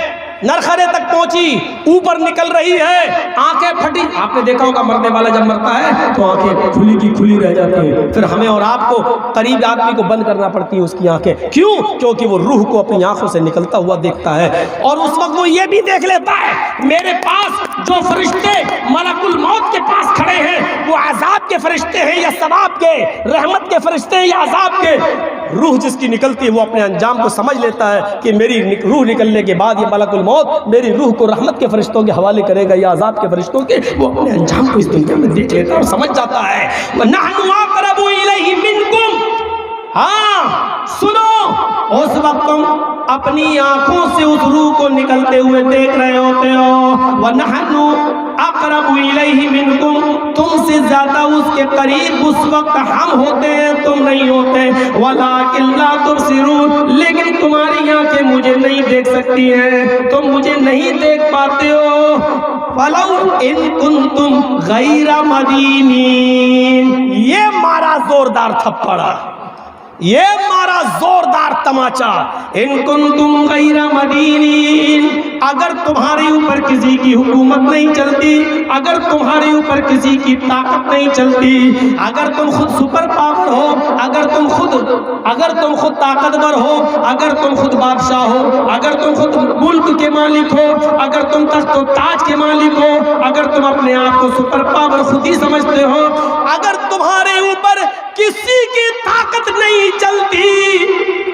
نرخرے تک پہنچی، اوپر نکل رہی ہے، آنکھیں پھٹی، آپ نے دیکھا ہوگا مرنے والا جب مرتا ہے تو آنکھیں کھلی کی کھلی رہ جاتی ہیں، پھر ہمیں اور آپ کو قریب آدمی کو بند کرنا پڑتی ہے اس کی آنکھیں، کیوں؟ کیونکہ وہ روح کو اپنی آنکھوں سے نکلتا ہوا دیکھتا ہے، اور اس وقت وہ یہ بھی دیکھ لیتا ہے میرے پاس جو فرشتے ملک الموت کے پاس کھڑے ہیں وہ عذاب کے فرشتے ہیں یا ثواب کے، رحمت کے فرشتے ہیں یا عذاب کے۔ روح جس کی نکلتی ہے وہ اپنے انجام کو سمجھ لیتا ہے کہ میری روح نکلنے کے بعد یہ ملک الموت میری روح کو رحمت کے فرشتوں کے حوالے کرے گا یا عذاب کے فرشتوں کے، وہ اپنے انجام کو اس دنیا میں دیکھ لیتا ہے اور سمجھ جاتا ہے۔ وَنَحْنُ أَقْرَبُ إِلَيْهِ مِنْكُمْ، ہاں سنو، اس وقت تم اپنی آنکھوں سے اس روح کو نکلتے ہوئے دیکھ رہے ہوتے ہو، وَنَحْنُ أَقْرَبُ إِلَيْهِ مِنْكُمْ، تم سے زیادہ اس کے قریب اس وقت ہم ہوتے ہیں، تم نہیں ہوتے، وَلَكِنْ لَا تُبْصِرُونَ، لیکن تمہاری آنکھیں مجھے نہیں دیکھ سکتی ہیں، تم مجھے نہیں دیکھ پاتے ہو۔ فَلَوْ إِن كُنْتُمْ غَيْرَ مَدِينِينَ، یہ مارا زوردار تھپڑا، یہ مارا زوردار تماچا، ان کنتم غیر مدینین، اگر تمہارے اوپر کسی کی حکومت نہیں چلتی، اگر تمہارے اوپر کسی کی طاقت نہیں چلتی، اگر تم خود سپر پاور ہو، اگر تم خود طاقتور ہو، اگر تم خود بادشاہ ہو، اگر تم خود ملک کے مالک ہو، اگر تم تخت و تاج کے مالک ہو، اگر تم اپنے آپ کو سپر پاور خود ہی سمجھتے ہو، اگر تمہارے اوپر کسی کی طاقت نہیں چلتی،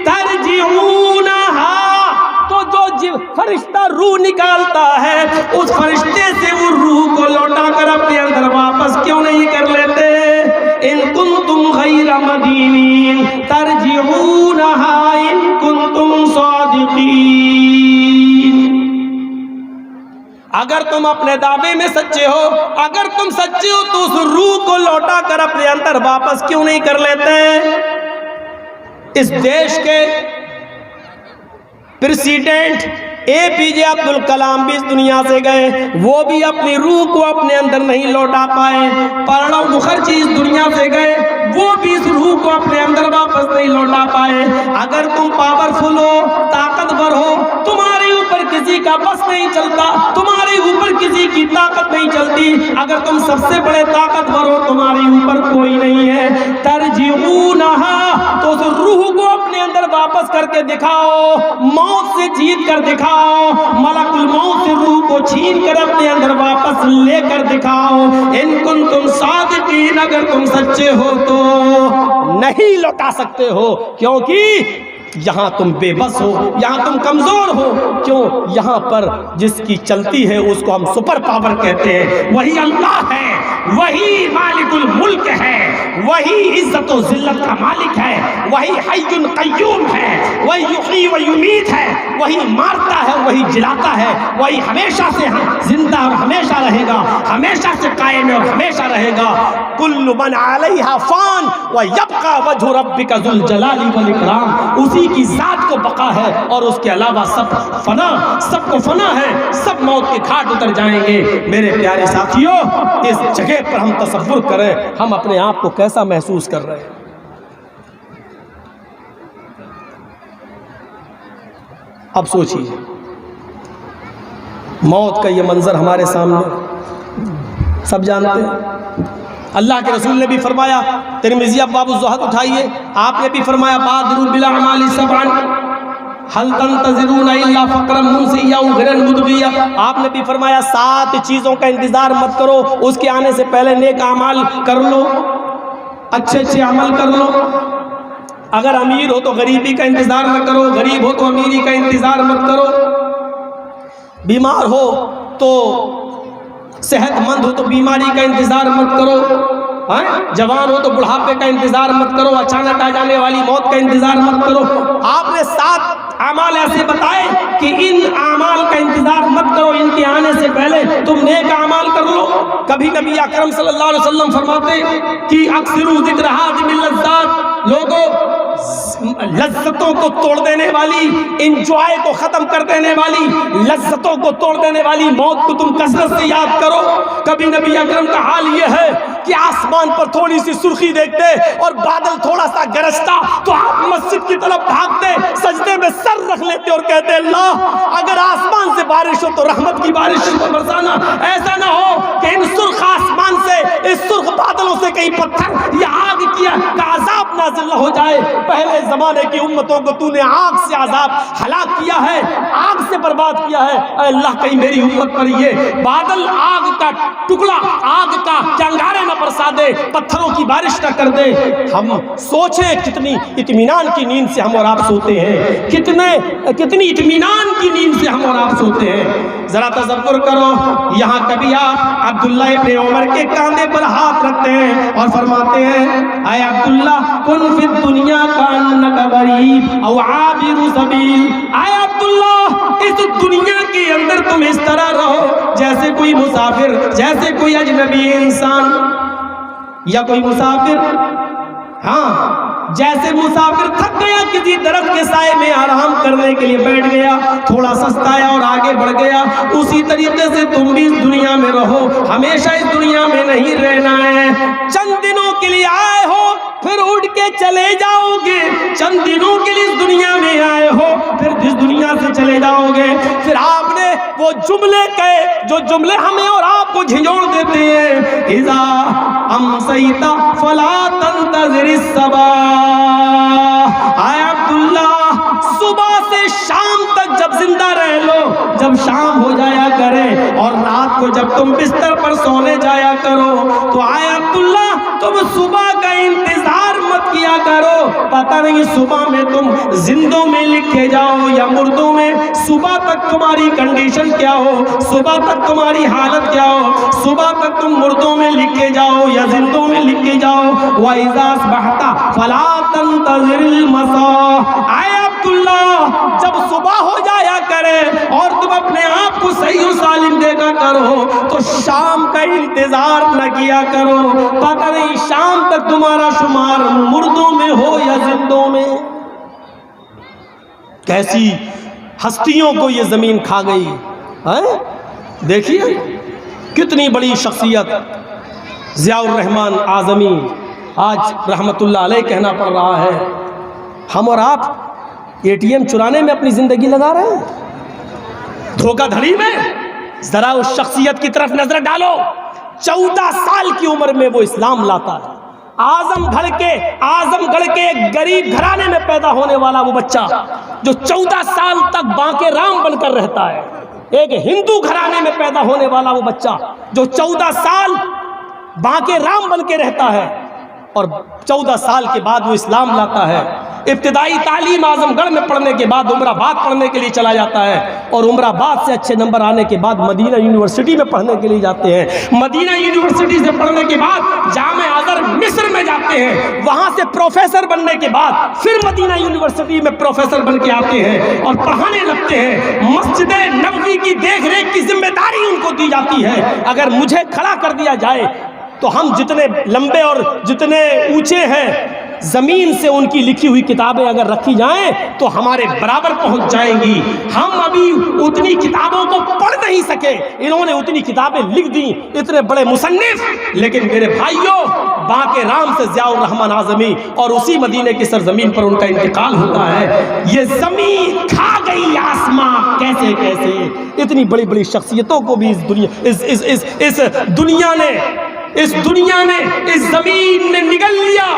ترجعونہا، تو جو فرشتہ روح نکالتا ہے اس فرشتے سے وہ روح کو لوٹا کر اپنے اندر واپس کیوں نہیں کر لیتے؟ ان کنتم غیر مدینین ترجعونہا ان کنتم صادقین، اگر تم اپنے دعوے میں سچے ہو، اگر تم سچے ہو تو اس روح کو لوٹا کر اپنے اندر واپس کیوں نہیں کر لیتے؟ اس دیش کے پریزیڈنٹ APJ عبد الکلام بھی اس دنیا سے گئے، وہ بھی اپنی روح کو اپنے اندر نہیں لوٹا پائے۔ پرنب مکھرجی اس دنیا سے گئے، وہ بھی اس روح کو اپنے اندر واپس نہیں لوٹا پائے۔ اگر تم پاورفل ہو، طاقتور ہو، تمہارے اوپر کسی کا بس نہیں چلتا، تمہارے اوپر کسی کی طاقت نہیں چلتی، اگر تم سب سے بڑے طاقتور ہو، تمہارے اوپر کوئی نہیں ہے، ترجعونہا، تو اس روح کو اپنے اندر واپس کر کے دکھاؤ، موت سے جیت کر دکھاؤ، ملک الموت سے روح کو چھین کر اپنے اندر واپس لے کر دکھاؤ، ان کنتم صادقین، اگر تم سچے ہو تو نہیں لوٹا سکتے ہو، کیونکہ یہاں تم بے بس ہو، یہاں تم کمزور ہو۔ کیوں؟ یہاں پر جس کی چلتی ہے اس کو ہم سپر پاور کہتے ہیں، وہی اللہ ہے، وہی مالک الملک ہے، وہی عزت و ذلت کا مالک ہے، وہی حی قیوم ہے، وہی یحیی و یمیت ہے، وہی مارتا ہے، وہی جلاتا ہے، وہی ہمیشہ سے زندہ اور ہمیشہ رہے گا، ہمیشہ سے قائم اور ہمیشہ رہے گا۔ کل من علیہا فان ویبقى وجہ ربک ذو الجلال والاکرام، اسی کی ذات کو بقا ہے اور اس کے علاوہ سب فنا، سب کو فنا ہے، سب موت کے گھاٹ اتر جائیں گے۔ میرے پیارے ساتھیوں، اس جگہ پر ہم تصور کریں ہم اپنے آپ کو کیسا محسوس کر رہے ہیں۔ اب سوچئے، موت کا یہ منظر ہمارے سامنے سب جانتے ہیں۔ اللہ کے رسول نے بھی فرمایا، ترمذی ابواب الزہد اٹھائیے، آپ نے بھی فرمایا بادروا بالاعمال سبعا هل تنتظرون الا فقرا منسیا او غرا مدغیا، آپ نے بھی فرمایا 7 چیزوں کا انتظار مت کرو، اس کے آنے سے پہلے نیک اعمال کر لو، اچھے اچھے عمل کر لو۔ اگر امیر ہو تو غریبی کا انتظار نہ کرو، غریب ہو تو امیری کا انتظار مت کرو، بیمار ہو تو صحت مند ہو تو بیماری کا انتظار مت کرو، جوان ہو تو بڑھاپے کا انتظار مت کرو، اچانک آ جانے والی موت کا انتظار مت کرو۔ آپ نے 7 اعمال ایسے بتائے کہ ان اعمال کا انتظار مت کرو، ان کے آنے سے پہلے تم نیک اعمال کر لو۔ کبھی نبی اکرم صلی اللہ علیہ وسلم فرماتے کہ اکثروا ذکر ہذه اللذات، لوگوں لذتوں کو توڑ دینے والی، انجوائے کو ختم کر دینے والی، لذتوں کو توڑ دینے والی موت کو تم کثرت سے یاد کرو۔ کبھی نبی اکرم کا حال یہ ہے کہ آسمان پر تھوڑی سی سرخی دیکھتے اور بادل تھوڑا سا گرجتا تو آپ مسجد کی طرف بھاگتے، سجدے میں سر رکھ لیتے اور کہتے اللہ اگر آسمان سے بارش ہو تو رحمت کی بارش برسانا، ایسا نہ ہو کہ ان سرخ آسمان سے، اس سرخ بادلوں سے کہیں پتھر یا آگ کیا کا عذاب نازل نہ ہو جائے۔ پہلے زمانے کی امتوں کو تو نے آگ سے عذاب ہلاک کیا ہے، آگ سے برباد کیا ہے، اے اللہ کہیں میری امت پر یہ بادل آگ کا ٹکڑا، آگ کا کنگارے نہ برسا دے، پتھروں کی بارش نہ کر دے۔ ہم سوچیں کتنی اطمینان کی نیند سے ہم اور آپ سوتے ہیں، کتنی اطمینان کی نیند سے ہم اور آپ سوتے ہیں۔ ذرا تصور کرو، یہاں کبھی آپ عبداللہ ابن عمر کے کاندھے پر ہاتھ رکھتے ہیں اور فرماتے ہیں اے عبداللہ کن فی الدنیا کانک غریب او عابر سبیل، اے عبداللہ اس دنیا کے اندر تم اس طرح رہو جیسے کوئی مسافر، جیسے کوئی اجنبی انسان یا کوئی مسافر، ہاں جیسے مسافر تھک گیا کسی درخت کے سائے میں آرام کرنے کے لیے بیٹھ گیا، تھوڑا سستایا اور آگے بڑھ گیا، اسی طریقے سے تم بھی اس دنیا میں رہو، ہمیشہ اس دنیا میں نہیں رہنا ہے، چند دنوں کے لیے آئے ہو پھر اٹھ کے چلے جاؤ گے، چند دنوں کے لیے اس دنیا میں آئے ہو پھر اس دنیا سے چلے جاؤ گے۔ پھر آپ نے وہ جملے کہے جو جملے ہمیں اور آپ کو جھنجھوڑ دیتے ہیں، اذا امسیت فلا تنتظر الصباح، اے عبداللہ صبح سے شام تک جب زندہ رہ لو، جب شام ہو جایا کرے اور رات کو جب تم بستر پر سونے جایا کرو تو اے عبداللہ تم صبح کا انتظار مت کیا کرو، پتہ نہیں صبح میں تم زندوں میں لکھے جاؤ یا مردوں میں، صبح تک تمہاری کنڈیشن کیا ہو، صبح تک تمہاری حالت کیا ہو، صبح تک تم مردوں میں لکھے جاؤ یا زندوں میں لکھے جاؤ۔ وَإِذَا أَصْبَحْتَ فَلَا تَنتَظِرِ الْمَسَاءَ، اے عبداللہ جب صبح ہو جایا کرے اور تم اپنے آپ کو صحیح و سالم دیکھا کرو تو شام کا انتظار نہ کیا کرو، پتہ نہیں شام تک تمہارا شمار مردوں میں ہو یا زندوں میں۔ کیسی ہستیوں کو یہ زمین کھا گئی، دیکھیے کتنی بڑی شخصیت ضیاء الرحمن اعظمی آج رحمت اللہ علیہ کہنا پڑ رہا ہے، ہم اور آپ ATM چرانے میں اپنی زندگی لگا رہے ہیں، دھوکہ دھڑی میں۔ ذرا اس شخصیت کی طرف نظر ڈالو، 14 سال کی عمر میں وہ اسلام لاتا ہے۔ اعظم گڑھ کے ایک غریب گھرانے میں پیدا ہونے والا وہ بچہ جو 14 سال تک بانکے رام بن کر رہتا ہے، ایک ہندو گھرانے میں پیدا ہونے والا وہ بچہ جو 14 سال بانکے رام بن کے رہتا ہے اور 14 سال کے بعد وہ اسلام لاتا ہے۔ ابتدائی تعلیم اعظم گڑھ میں پڑھنے کے بعد عمر آباد پڑھنے کے لیے چلا جاتا ہے، اور عمر آباد سے اچھے نمبر آنے کے بعد مدینہ یونیورسٹی میں پڑھنے کے لیے جاتے ہیں۔ مدینہ یونیورسٹی سے پڑھنے کے بعد جامع ازہر مصر میں جاتے ہیں، وہاں سے پروفیسر بننے کے بعد پھر مدینہ یونیورسٹی میں پروفیسر بن کے آتے ہیں اور پڑھانے لگتے ہیں۔ مسجد نبوی کی دیکھ ریکھ کی ذمہ داری ان کو دی جاتی ہے۔ اگر مجھے کھڑا کر دیا جائے تو ہم جتنے لمبے اور جتنے اونچے ہیں، زمین سے ان کی لکھی ہوئی کتابیں اگر رکھی جائیں تو ہمارے برابر پہنچ جائیں گی۔ ہم ابھی اتنی کتابوں کو پڑھ نہیں سکے، انہوں نے اتنی کتابیں لکھ دیں، اتنے بڑے مصنف۔ لیکن میرے بھائیوں، بانکے رام سے ضیاء الرحمن اعظمی اور اسی مدینے کی سرزمین پر ان کا انتقال ہوتا ہے۔ یہ زمین کھا گئی آسمان کیسے کیسے، اتنی بڑی بڑی شخصیتوں کو بھی اس دنیا نے اس زمین نے نگل لیا۔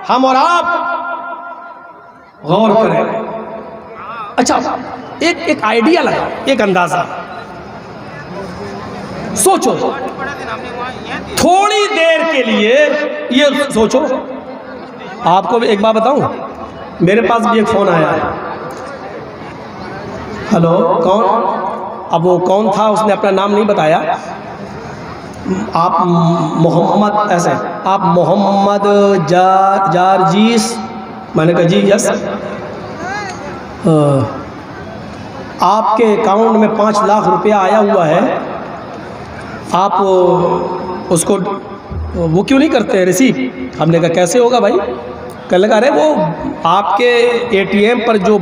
ہم اور آپ غور کریں۔ اچھا، ایک آئیڈیا لگا، ایک اندازہ سوچو، تھوڑی دیر کے لیے یہ سوچو۔ آپ کو ایک بات بتاؤں، میرے پاس بھی ایک فون آیا ہے۔ ہلو، کون؟ اب وہ کون تھا اس نے اپنا نام نہیں بتایا۔ آپ محمد ایسے، آپ محمد جارجیس؟ میں نے کہا جی یس۔ آپ کے اکاؤنٹ میں 5 لاکھ روپیہ آیا ہوا ہے، آپ اس کو وہ کیوں نہیں کرتے ہیں ریسیو؟ ہم نے کہا کیسے ہوگا بھائی؟ کہنے لگا ارے وہ آپ کے ATM پر جو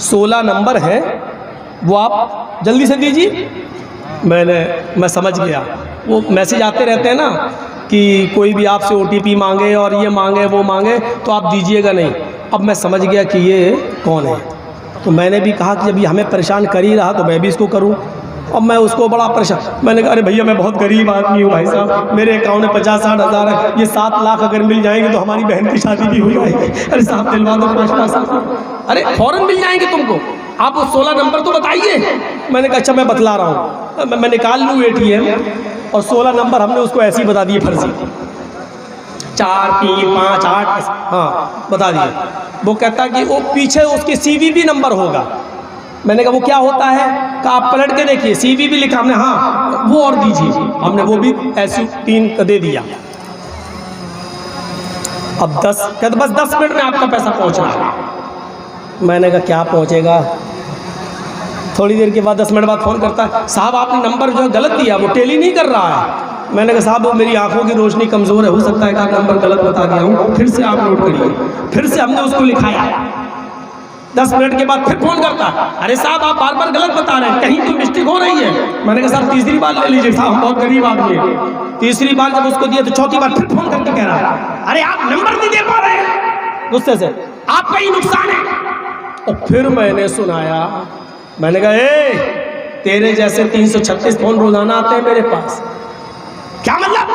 16 نمبر ہے وہ آپ جلدی سے دیجیے۔ میں سمجھ گیا، وہ میسیج آتے رہتے ہیں نا کہ کوئی بھی آپ سے OTP مانگے اور یہ مانگے وہ مانگے تو آپ دیجئے گا نہیں۔ اب میں سمجھ گیا کہ یہ کون ہے، تو میں نے بھی کہا کہ جب یہ ہمیں پریشان کر ہی رہا تو میں بھی اس کو کروں۔ اب میں اس کو بڑا پریشان، میں نے کہا ارے بھیا میں بہت غریب آدمی ہوں بھائی صاحب، میرے اکاؤنٹ میں 50-60 ہزار ہے، یہ 7 لاکھ اگر مل جائیں گے تو ہماری بہن کی شادی بھی ہو جائے گی۔ ارے صاحب دلوا دو 5 لاکھ۔ ارے فوراً مل جائیں گے تم کو، آپ وہ 16 نمبر تو بتائیے۔ میں نے کہا اچھا میں بتلا رہا ہوں، میں نکال لوں ATM، اور 16 نمبر ہم نے اس کو ایسے ہی بتا دیے فرضی، 4 3 5 8 ہاں بتا دیے۔ وہ کہتا کہ وہ پیچھے اس کے CVV نمبر ہوگا۔ میں نے کہا وہ کیا ہوتا ہے؟ کہ آپ پلٹ کے دیکھیے CVV لکھا، ہم نے ہاں وہ اور دیجیے، ہم نے وہ بھی ایسے 3 کا دے دیا۔ اب 10 کہتا بس 10 منٹ میں آپ کا پیسہ پہنچ رہا ہے۔ میں نے کہا کیا پہنچے گا؟ تھوڑی دیر کے بعد 10 منٹ بعد فون کرتا ہے، صاحب آپ نے نمبر جو ہے غلط دیا، وہ ٹیلی نہیں کر رہا ہے۔ میں نے کہا صاحب وہ میری آنکھوں کی روشنی کمزور ہے، ہو سکتا ہے کہ آپ نمبر غلط بتا گیا ہوں، پھر سے آپ نوٹ کریے۔ پھر سے ہم نے اس کو لکھایا، 10 منٹ کے بعد پھر فون کرتا، ارے صاحب آپ بار بار غلط بتا رہے ہیں، کہیں تو مسٹیک ہو رہی ہے۔ میں نے کہا صاحب تیسری بار لے لیجیے، صاحب ہم بہت غریب آدمی ہیں۔ تیسری بار جب اس کو دیا تو چوتھی بار پھر فون کر کے کہہ رہا ہے ارے آپ نمبر نہیں دے پا رہے ہیں، غصے سے، آپ کا ہی نقصان ہے۔ اور پھر میں نے سنایا، میں نے کہا اے تیرے جیسے 336 فون روزانہ آتے ہیں میرے پاس، کیا مطلب؟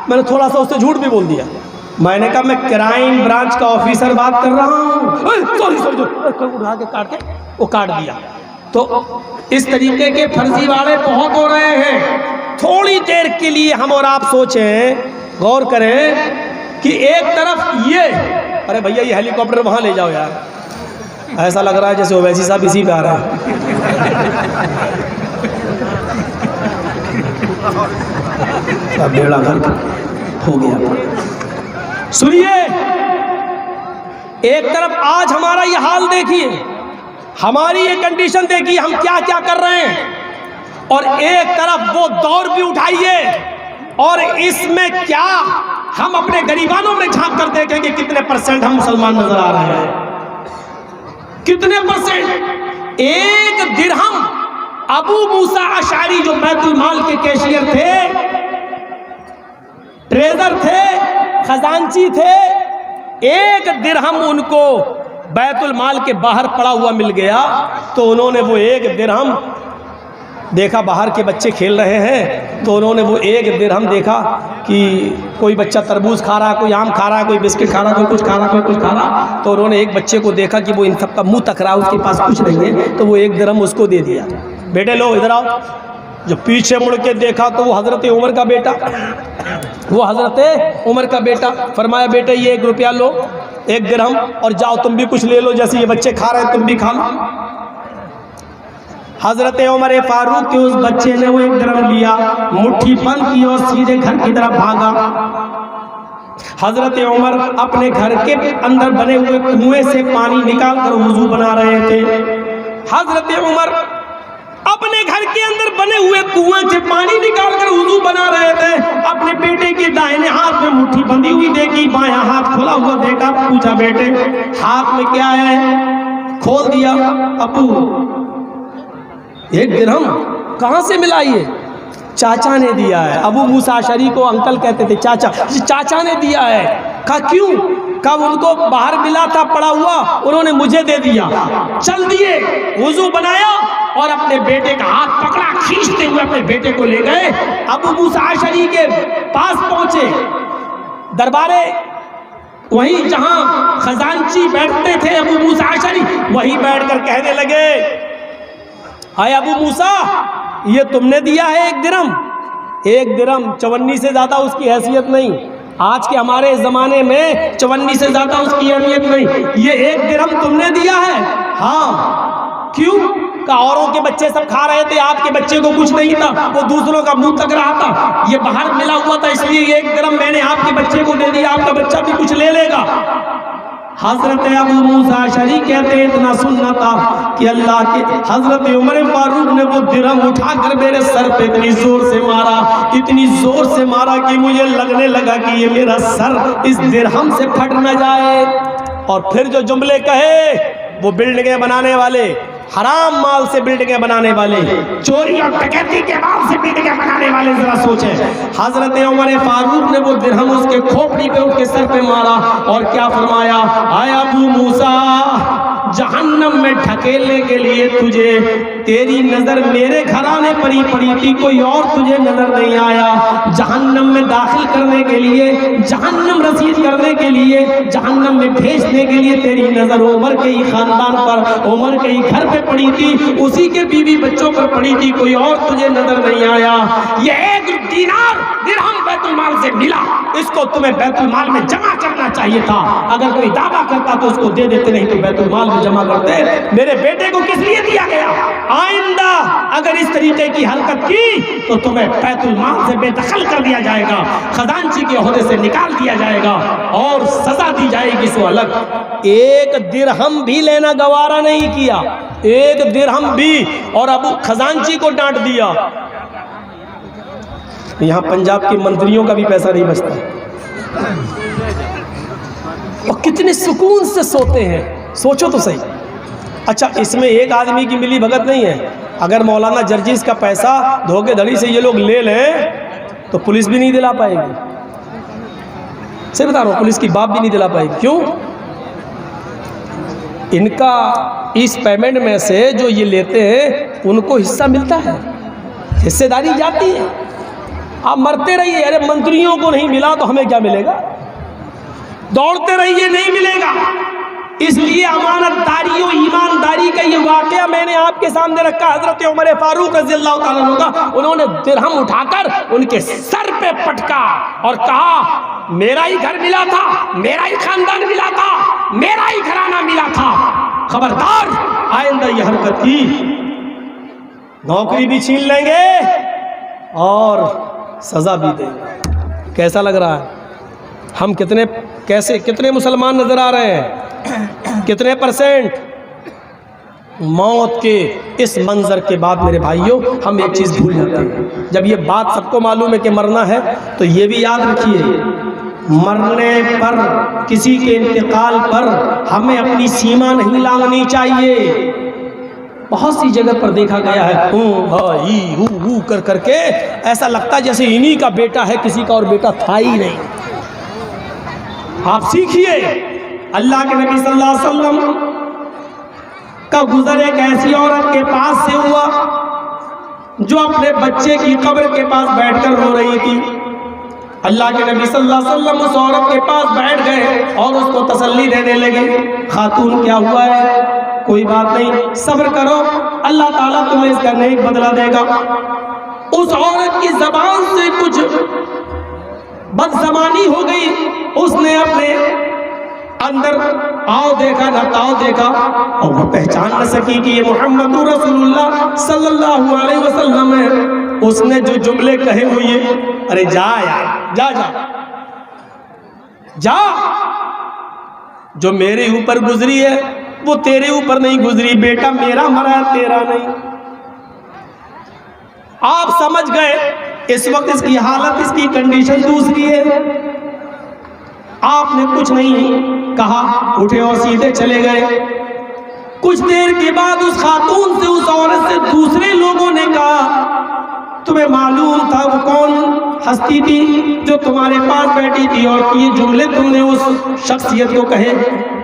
میں نے تھوڑا سا اس سے جھوٹ بھی بول دیا۔ میں نے کہا میں کرائم برانچ کا آفیسر بات کر رہا ہوں۔ سوری اٹھا کے کاٹ کے وہ کاٹ دیا۔ تو اس طریقے کے فرضی واڑے بہت ہو رہے ہیں۔ تھوڑی دیر کے لیے ہم اور آپ سوچیں، غور کریں کہ ایک طرف یہ، ارے بھیا یہ ہیلی کاپٹر وہاں لے جاؤ یار، ایسا لگ رہا ہے جیسے اویسی صاحب اسی پہ آ رہا ہے۔ بیڑا گھر ہو گیا۔ سنیے، ایک طرف آج ہمارا یہ حال دیکھیے، ہماری یہ کنڈیشن دیکھیے، ہم کیا کیا کر رہے ہیں، اور ایک طرف وہ دور بھی اٹھائیے، اور اس میں کیا ہم اپنے غریبانوں میں جھانک کر دیکھیں گے کتنے % ہم مسلمان نظر آ رہے ہیں، کتنے %۔ 1 درہم ابو موسیٰ اشعری جو بیت المال کے کیشیئر تھے، ٹریزر تھے، خزانچی تھے، 1 درہم ان کو بیت المال کے باہر پڑا ہوا مل گیا، تو انہوں نے وہ 1 درہم دیکھا، باہر کے بچے کھیل رہے ہیں، تو انہوں نے وہ 1 درہم دیکھا کہ کوئی بچہ تربوز کھا رہا ہے، کوئی آم کھا رہا ہے، کوئی بسکٹ کھا رہا ہے، کوئی کچھ کھا رہا ہے، کوئی کچھ کھا رہا، تو انہوں نے ایک بچے کو دیکھا کہ وہ ان سب کا منہ تک رہا، اس کے پاس کچھ نہیں ہے، تو وہ 1 درہم اس کو دے دیا، بیٹے لو ادھر آؤ۔ جو پیچھے مڑ کے دیکھا تو وہ حضرت عمر کا بیٹا، فرمایا بیٹے یہ 1 روپیہ لو، 1 درہم، اور جاؤ تم بھی کچھ لے لو، جیسے یہ بچے کھا رہے ہیں تم بھی کھا لو۔ حضرت عمر فاروق کے اس بچے نے وہ 1 درہم لیا، مٹھی بند کی اور سیدھے گھر کی طرف بھاگا۔ حضرت عمر اپنے گھر کے اندر بنے ہوئے کنویں سے پانی نکال کر وضو بنا رہے تھے۔ حضرت عمر اپنے گھر کے اندر بنے ہوئے کنویں سے پانی نکال کر وضو بنا رہے تھے، اپنے بیٹے کے دائیں ہاتھ میں مٹھی بندھی ہوئی دیکھی، بائیں ہاتھ کھلا ہوا دیکھا، پوچھا بیٹے ہاتھ میں کیا ہے؟ کھول دیا، ابو 1 درہم کہاں سے ملا؟ یہ چاچا نے دیا ہے۔ ابو موسیٰ اشعری کو انکل کہتے تھے، چاچا نے دیا ہے۔ کہا کیوں؟ کہا ان کو باہر ملا تھا پڑا ہوا، انہوں نے مجھے دے دیا۔ چل دیے، وضو بنایا اور اپنے بیٹے کا ہاتھ پکڑا، کھینچتے ہوئے اپنے بیٹے کو لے گئے، ابو موسیٰ اشعری کے پاس پہنچے، دربارے وہیں جہاں خزانچی بیٹھتے تھے ابو موسیٰ اشعری، وہیں بیٹھ کر کہنے لگے آئے ابو موسیٰ یہ تم نے دیا ہے 1 درہم؟ 1 درہم 54 سے زیادہ اس کی حیثیت نہیں، آج کے ہمارے زمانے میں 54 سے زیادہ اس کی اہمیت نہیں، یہ 1 درہم تم نے دیا ہے؟ ہاں۔ کیوں؟ کہ اوروں کے بچے سب کھا رہے تھے، آپ کے بچے کو کچھ نہیں تھا، وہ دوسروں کا منہ تک رہا تھا، یہ باہر ملا ہوا تھا، اس لیے 1 درہم میں نے آپ کے بچے کو دے دیا، آپ کا بچہ بھی کچھ لے لے گا۔ حضرت ابو موسیٰ اشعری کہتے ہیں اتنا سننا تھا کہ اللہ کے حضرت عمر فاروق نے وہ درہم اٹھا کر میرے سر پہ اتنی زور سے مارا، اتنی زور سے مارا کہ مجھے لگنے لگا کہ یہ میرا سر اس درہم سے پھٹ نہ جائے۔ اور پھر جو جملے کہے وہ بلڈنگیں بنانے والے، حرام مال سے بلڈنگیں بنانے والے، چوری اور ڈکیتی کے مال سے بلڈنگیں بنانے والے، ذرا سوچیں۔ حضرت عمر فاروق نے وہ درہم اس کے کھوپڑی پہ، اس کے سر پہ مارا اور کیا فرمایا؟ آئے ابو موسیٰ جہنم میں ڈھکیلنے کے لیے تجھے تیری نظر میرے گھرانے پر ہی پڑی تھی، کوئی اور تجھے نظر نہیں آیا، جہنم میں داخل کرنے کے لیے، جہنم رسید کرنے کے لیے، جہنم میں بھیجنے کے لیے تیری نظر عمر کے ہی خاندان پر، عمر کے ہی گھر پہ پڑی تھی، اسی کے بیوی بچوں پر پڑی تھی، کوئی اور تجھے نظر نہیں آیا۔ یہ 1 دینار درہم بیت المال سے ملا، اس کو تمہیں بیت المال میں جمع کرنا چاہیے تھا، اگر کوئی دعویٰ کرتا تو اس کو دے دیتے، نہیں تو بیت المال میں جمع کرتے۔ میرے بیٹے کو کس لیے دیا گیا؟ آئندہ اگر اس طریقے کی حرکت کی تو تمہیں بیت المال سے بے دخل کر دیا جائے گا، خزانچی کے عہدے سے نکال دیا جائے گا اور سزا دی جائے گی سو الگ۔ 1 درہم بھی لینا گوارا نہیں کیا، 1 درہم بھی، اور ابو خزانچی کو ڈانٹ دیا۔ یہاں پنجاب کے منتریوں کا بھی پیسہ نہیں بچتا، اور کتنے سکون سے سوتے ہیں، سوچو تو صحیح۔ اچھا اس میں ایک آدمی کی ملی بھگت نہیں ہے، اگر مولانا جرجیز کا پیسہ دھوکے دھڑی سے یہ لوگ لے لیں تو پولیس بھی نہیں دلا پائے گی، صحیح بتا رہا ہوں، پولیس کی باپ بھی نہیں دلا پائے گی۔ کیوں؟ ان کا اس پیمنٹ میں سے جو یہ لیتے ہیں ان کو حصہ ملتا ہے، حصے داری جاتی ہے۔ آپ مرتے رہیے، ارے منتریوں کو نہیں ملا تو ہمیں کیا ملے گا، دوڑتے رہیے، نہیں ملے گا۔ اس لیے امانت داری و ایمانداری کا یہ واقعہ میں نے آپ کے سامنے رکھا۔ حضرت عمر فاروق رضی اللہ تعالیٰ عنہ کا، انہوں نے درہم اٹھا کر ان کے سر پہ پٹکا اور کہا میرا ہی گھر ملا تھا، میرا ہی خاندان ملا تھا، میرا ہی گھرانہ ملا تھا، خبردار آئندہ یہ حرکت کی نوکری بھی چھین لیں گے اور سزا بھی دیں گے۔ کیسا لگ رہا ہے؟ ہم کتنے مسلمان نظر آ رہے ہیں؟ کتنے پرسنٹ؟ موت کے اس منظر کے بعد میرے بھائیوں ہم ایک چیز بھول جاتے ہیں۔ جب یہ بات سب کو معلوم ہے کہ مرنا ہے تو یہ بھی یاد رکھیے، مرنے پر، کسی کے انتقال پر ہمیں اپنی سیما نہیں لانگنی چاہیے۔ بہت سی جگہ پر دیکھا گیا ہے کر کر کے ایسا لگتا جیسے انہی کا بیٹا ہے، کسی کا اور بیٹا تھا ہی نہیں۔ آپ سیکھیے. اللہ کے نبی صلی اللہ علیہ وسلم کا گزر ایک ایسی عورت کے پاس سے ہوا جو اپنے بچے کی قبر کے پاس بیٹھ کر رو رہی تھی. اللہ کے نبی صلی اللہ علیہ وسلم اس عورت کے پاس بیٹھ گئے اور اس کو تسلی دینے لگے. خاتون کیا ہوا ہے؟ کوئی بات نہیں، صبر کرو، اللہ تعالیٰ تمہیں اس کا نیک بدلہ دے گا. اس عورت کی زبان سے کچھ بد زبانی ہو گئی. اس نے اپنے اندر آؤ دیکھا نہ تاؤ دیکھا اور وہ پہچان نہ سکی کہ یہ محمد رسول اللہ صلی اللہ علیہ وسلم ہے. اس نے جو جملے کہے ہوئے، ارے جا یار، جا جا جا، جو میرے اوپر گزری ہے وہ تیرے اوپر نہیں گزری، بیٹا میرا مرا ہے تیرا نہیں. آپ سمجھ گئے اس وقت اس کی حالت، اس کی کنڈیشن دوسری ہے. آپ نے کچھ نہیں کہا، اٹھے اور سیدھے چلے گئے. کچھ دیر کے بعد اس خاتون سے، اس عورت سے دوسرے لوگوں نے کہا تمہیں معلوم تھا وہ کون ہستی تھی جو تمہارے پاس بیٹھی تھی اور یہ جملے تم نے اس شخصیت کو کہے؟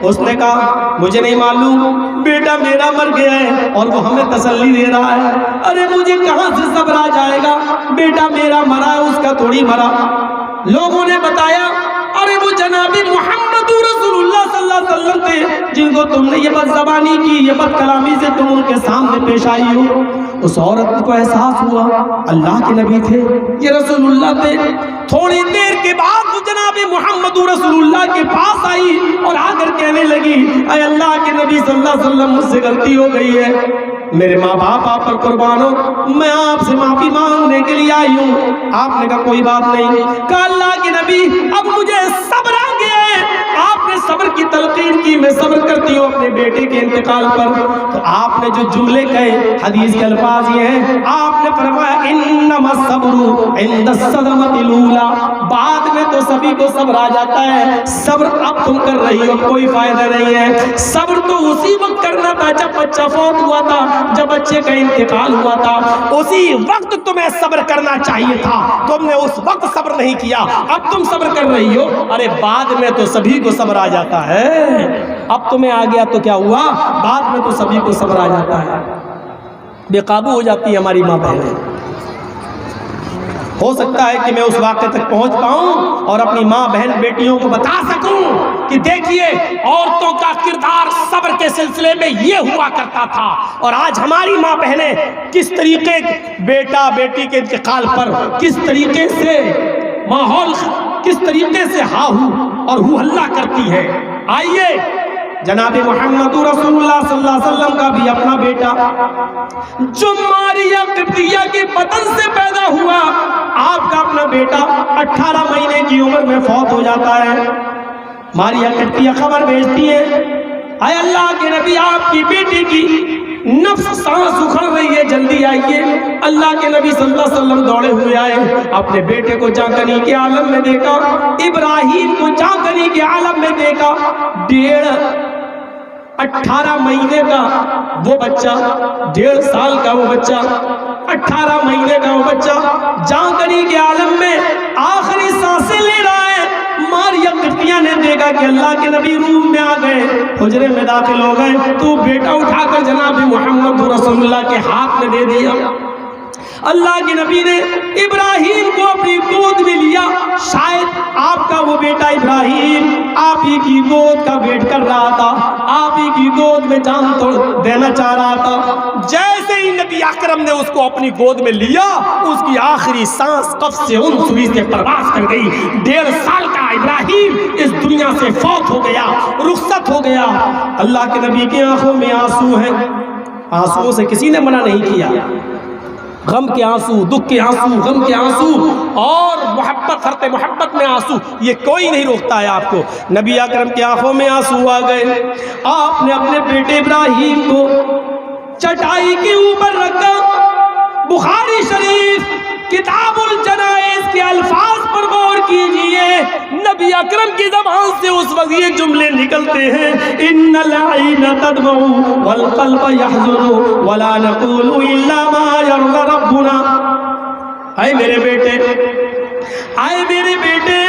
اس نے کہا مجھے نہیں معلوم، بیٹا میرا مر گیا ہے اور وہ ہمیں تسلی دے رہا ہے. ارے مجھے کہاں سے صبر آ جائے گا، بیٹا میرا مرا ہے، اس کا تھوڑی مرا. لوگوں نے بتایا ارے وہ جناب محمد رسول اللہ صلی اللہ علیہ وسلم تھے جن کو تم نے یہ بد زبانی کی، یہ بد کلامی سے تم ان کے سامنے پیش آئی ہو. اس عورت کو احساس ہوا اللہ کے نبی تھے، یہ رسول اللہ تھے. تھوڑی دیر کے بعد وہ جناب محمد رسول اللہ کے پاس آئی اور آ کر کہنے لگی اے اللہ کے نبی صلی اللہ علیہ وسلم مجھ سے غلطی ہو گئی ہے، میرے ماں باپ آپ پر قربان ہو، میں آپ سے معافی مانگنے کے لیے آئی ہوں. آپ نے کہا کوئی بات نہیں. کہا اللہ کے نبی اب مجھے صبر آ گیا ہے، آپ نے صبر کی تلقین کی، میں صبر کرتی ہوں اپنے بیٹے کے انتقال پر. تو آپ نے جو جملے کہے، حدیث کے الفاظ یہ ہیں، آپ نے فرمایا انما الصبر عند الصدمۃ الاولى، بعد میں تو سبھی کو صبر آ جاتا ہے. صبر اب تم کر رہی ہو کوئی فائدہ نہیں ہے. صبر تو اسی وقت کرنا تھا جب بچہ فوت ہوا تھا، جب بچے کا انتقال ہوا تھا، اسی وقت تمہیں صبر کرنا چاہیے تھا. تم نے اس وقت صبر نہیں کیا، اب تم صبر کر رہی ہو. ارے بعد میں تو سبھی کو صبر آ جاتا ہے، اب تمہیں آ گیا تو کیا ہوا، بعد میں تو سبھی کو صبر آ جاتا ہے. بے قابو ہو جاتی ہے ہماری ماں بہنیں. ہو سکتا ہے کہ میں اس واقعے تک پہنچ پاؤں اور اپنی ماں بہن بیٹیوں کو بتا سکوں کہ دیکھیے عورتوں کا کردار صبر کے سلسلے میں یہ ہوا کرتا تھا، اور آج ہماری ماں بہنیں کس طریقے بیٹا بیٹی کے انتقال پر کس طریقے سے ماحول، کس طریقے سے ہا ہو اور ہو ہلا کرتی ہے. آئیے جناب محمد رسول اللہ صلی اللہ علیہ وسلم کا بھی اپنا بیٹا جو ماریہ قبطیہ کے بدن سے پیدا ہوا، آپ کا اپنا بیٹا 18 مہینے کی عمر میں فوت ہو جاتا ہے. ماریہ قبطیہ خبر بھیجتی ہے اے اللہ کے نبی آپ کی بیٹی کی نفس سانس اکھڑ رہی ہے، جلدی آئیے. اللہ کے نبی صلی اللہ علیہ وسلم دوڑے ہوئے آئے، اپنے بیٹے کو جانکنی کے عالم میں دیکھا، ابراہیم کو جانکنی کے عالم میں دیکھا. 18 مہینے کا وہ بچہ، 1.5 سال کا وہ بچہ، 18 مہینے کا وہ بچہ جانکنی کے عالم میں آخری سانسیں لے رہا ہے. ماریہ قبطیہ نے دیکھا کہ اللہ کے نبی روم میں آ گئے، حجرے میں داخل ہو گئے، تو بیٹا اٹھا کر جناب محمد رسول اللہ کے ہاتھ میں دے دیا. اللہ کے نبی نے ابراہیم کو اپنی گود میں لیا. شاید آپ کا وہ بیٹا ابراہیم آپ ہی کی گود کا ویٹ کر رہا تھا، آپ ہی کی گود میں جان تو دینا چاہ رہا تھا. جیسے ہی نبی اکرم نے اس کو اپنی گود میں لیا، اس کی آخری سانس قبض سے انسوی سے پرواز کر گئی. 1.5 سال کا ابراہیم اس دنیا سے فوت ہو گیا، رخصت ہو گیا. اللہ کے نبی کی آنکھوں میں آنسو ہیں، آنسوؤں سے کسی نے منع نہیں کیا. غم کے آنسو، دکھ کے آنسو، غم کے آنسو اور محبت، حرت محبت میں آنسو، یہ کوئی نہیں روکتا ہے آپ کو. نبی اکرم کی آنکھوں میں آنسو آ گئے. آپ نے اپنے بیٹے ابراہیم کو چٹائی کے اوپر رکھا. بخاری شریف کتاب الجنائز کے الفاظ پر غور کیجئے. نبی اکرم کی زبان سے اس وقت یہ جملے نکلتے ہیں ان العین تدمع والقلب يحزن ولا نقول الا ما يرضى ربنا. اے میرے بیٹے، اے میرے بیٹے،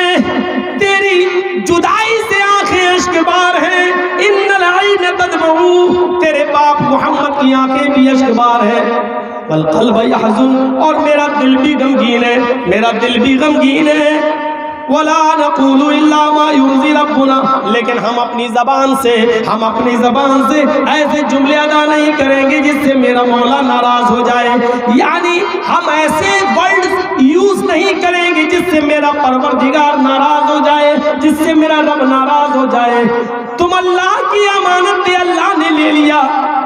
تیری جدائی سے العین تدمع، تیرے باپ محمد کی آنکھیں بھی اشکبار ہے، والقلب یحزن، اور میرا دل بھی غمگین ہے، میرا دل بھی غمگین ہے، ولا نقول الا ما يرضي ربنا، لیکن ہم اپنی زبان سے ایسے جملے ادا نہیں کریں گے جس سے میرا مولا ناراض ہو جائے، یعنی ہم ایسے ورڈ یوز نہیں کریں گے جس سے میرا پروردگار ناراض ہو جائے، جس سے میرا رب ناراض ہو جائے۔ تم اللہ کی امانت تھی، اللہ نے لے لیا،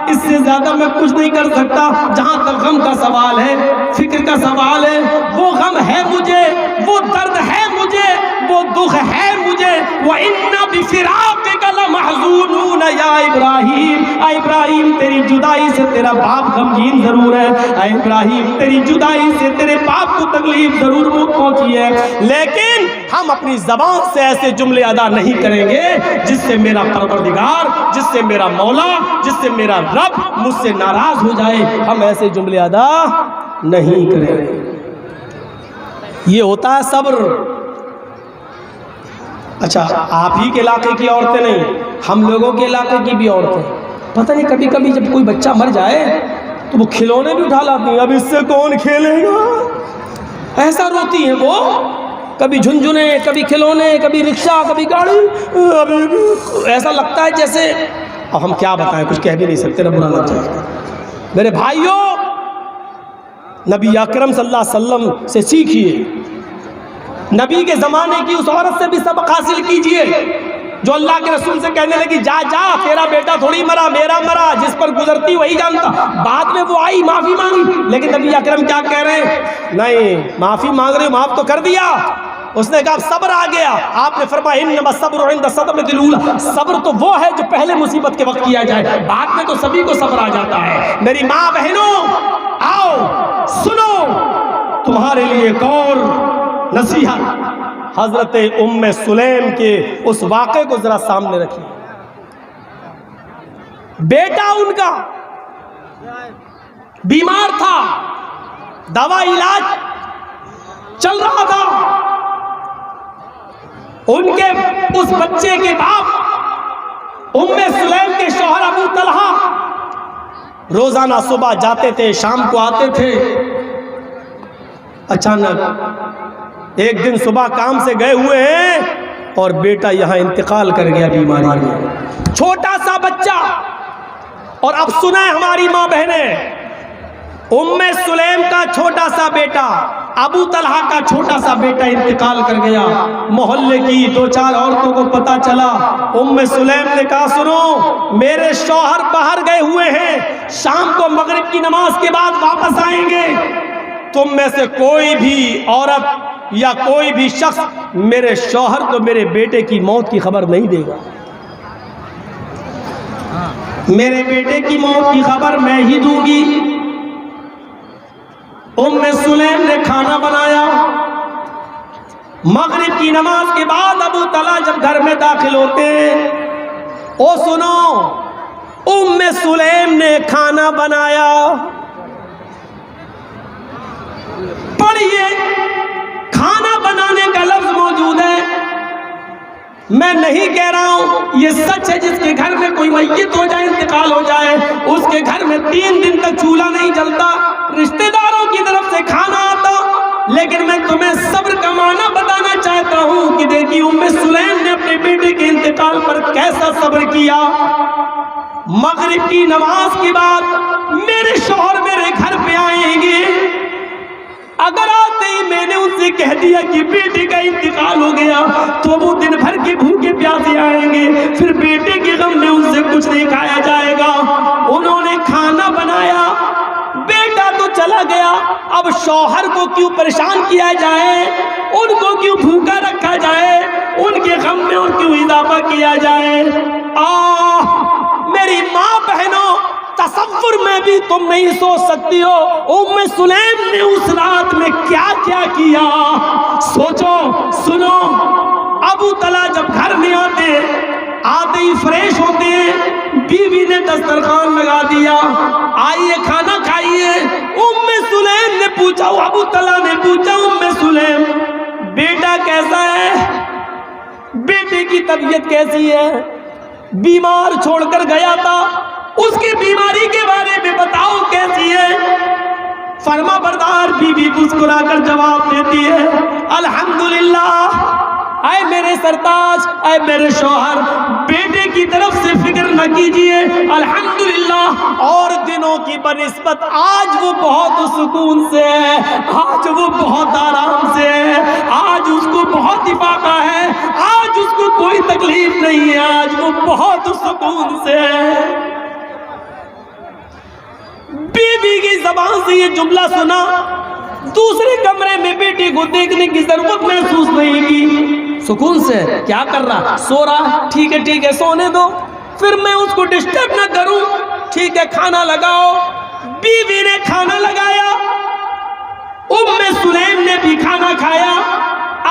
اس سے زیادہ میں کچھ نہیں کر سکتا۔ جہاں تک غم کا سوال ہے، فکر کا سوال ہے، وہ غم ہے مجھے، وہ درد ہے مجھے، وہ دکھ ہے مجھے۔ وَإِنَّ بِفِرَاقِكَ لَمَحْزُونُونَ یا ابراہیم، اے ابراہیم تیری جدائی سے تیرا باپ غمگین ضرور ہے، اے ابراہیم تیری جدائی سے تیرے باپ کو تکلیف ضرور پہنچی ہے، لیکن ہم اپنی زبان سے ایسے جملے ادا نہیں کریں گے جس سے میرا پروردگار، جس سے میرا مولا، جس سے میرا رب مجھ سے ناراض ہو جائے، ہم ایسے جملے ادا نہیں کریں گے۔ یہ ہوتا ہے صبر۔ اچھا آپ ہی کے علاقے کی عورتیں نہیں، ہم لوگوں کے علاقے کی بھی عورتیں، پتہ نہیں کبھی کبھی جب کوئی بچہ مر جائے تو وہ کھلونے بھی اٹھا لاتی ہیں، اب اس سے کون کھیلے گا، ایسا روتی ہیں وہ، کبھی جھنجھنے، کبھی کھلونے، کبھی رکشہ، کبھی گاڑی، ایسا لگتا ہے جیسے، اب ہم کیا بتائیں، کچھ کہہ بھی نہیں سکتے نہ برا لگ جائے۔ میرے بھائیوں، نبی اکرم صلی اللہ علیہ وسلم سے سیکھیے، نبی کے زمانے کی اس عورت سے بھی سبق حاصل کیجئے جو اللہ کے رسول سے کہنے لگی جا جا تیرا بیٹا تھوڑی مرا، میرا مرا، جس پر گزرتی وہی جانتا۔ بعد میں وہ آئی معافی مانگی، لیکن نبی اکرم کیا کہہ رہے ہیں، نہیں معافی مانگ رہے، معاف تو کر دیا۔ اس نے کہا صبر آ گیا، آپ نے فرمایا انما الصبر عند الصدمۃ الاولى، صبر تو وہ ہے جو پہلے مصیبت کے وقت کیا جائے، بعد میں تو سبھی کو صبر آ جاتا ہے۔ میری ماں بہنوں آؤ سنو، تمہارے لیے ایک اور نصیحت، حضرت ام سلیم کے اس واقعے کو ذرا سامنے رکھیے۔ بیٹا ان کا بیمار تھا، دوا علاج چل رہا تھا، ان کے اس بچے کے باپ ام سلیم کے شوہر ابو طلحہ روزانہ صبح جاتے تھے، شام کو آتے تھے۔ اچانک ایک دن صبح کام سے گئے ہوئے ہیں اور بیٹا یہاں انتقال کر گیا بیماری میں، چھوٹا سا بچہ۔ اور اب سنیں ہماری ماں بہنیں، ام سلیم کا چھوٹا سا بیٹا، ابو طلحہ کا چھوٹا سا بیٹا انتقال کر گیا۔ محلے کی دو چار عورتوں کو پتا چلا، ام سلیم نے کہا سنو میرے شوہر باہر گئے ہوئے ہیں، شام کو مغرب کی نماز کے بعد واپس آئیں گے، تم میں سے کوئی بھی عورت یا کوئی بھی شخص میرے شوہر کو میرے بیٹے کی موت کی خبر نہیں دے گا، میرے بیٹے کی موت کی خبر میں ہی دوں گی۔ ام سلیم نے کھانا بنایا، مغرب کی نماز کے بعد ابو طلحہ جب گھر میں داخل ہوتے ہیں، او سنو ام سلیم نے کھانا بنایا، پڑھیے کھانا بنانے کا لفظ موجود ہے، میں نہیں کہہ رہا ہوں، یہ سچ ہے، جس کے گھر میں کوئی میت ہو جائے، انتقال ہو جائے، اس کے گھر میں 3 دن تک چولہا نہیں جلتا، رشتہ داروں کی طرف سے کھانا آتا۔ لیکن میں تمہیں صبر کا معنی بتانا چاہتا ہوں کہ دیکھیے ام سلیم نے اپنے بیٹے کے انتقال پر کیسا صبر کیا۔ مغرب کی نماز کے بعد میرے شوہر میرے گھر پہ آئیں گے، اگر آتے ہی میں نے ان سے کہہ دیا کہ بیٹے کا انتقال ہو گیا تو وہ دن بھر کے بھوکے پیاسے آئیں گے، پھر بیٹے کے غم میں ان سے کچھ نہیں کھایا جائے گا۔ انہوں نے کھانا بنایا، بیٹا تو چلا گیا، اب شوہر کو کیوں پریشان کیا جائے، ان کو کیوں بھوکا رکھا جائے، ان کے غم میں اور کیوں اضافہ کیا جائے۔ میری ماں بہنوں، تصور میں بھی تم نہیں سوچ سکتی ہو ام سلیم نے اس رات میں کیا کیا کیا۔ سوچو، سنو، ابو طلحہ جب گھر میں آتے ہی فریش ہوتے ہیں، بیوی نے دسترخوان لگا دیا، آئیے کھانا کھائیے۔ ام سلیم نے پوچھا، ابو طلحہ نے پوچھا ام سلیم بیٹا کیسا ہے، بیٹے کی طبیعت کیسی ہے؟ بیمار چھوڑ کر گیا تھا، اس کی بیماری کے بارے میں بتاؤ کیسی ہے؟ فرما بردار بیوی مسکرا کر جواب دیتی ہے، الحمدللہ، اے میرے سرتاج، اے میرے شوہر، بیٹے کی طرف سے فکر نہ کیجئے، الحمدللہ، اور دنوں کی بنسبت آج وہ بہت سکون سے ہے، آج وہ بہت آرام سے ہے، آج اس کو بہت افاقہ ہے، آج اس کو کوئی تکلیف نہیں ہے، آج وہ بہت سکون سے ہے۔ بیوی کی زبان سے یہ جملہ سنا، دوسرے کمرے میں بیٹی کو دیکھنے کی ضرورت محسوس نہیں کی، سکون سے کیا کر رہا؟ سو رہا، ٹھیک ہے سونے دو، پھر میں اس کو ڈسٹرب نہ کروں، ٹھیک ہے کھانا لگاؤ۔ بیوی نے کھانا لگایا، ام سلیم نے بھی کھانا کھایا،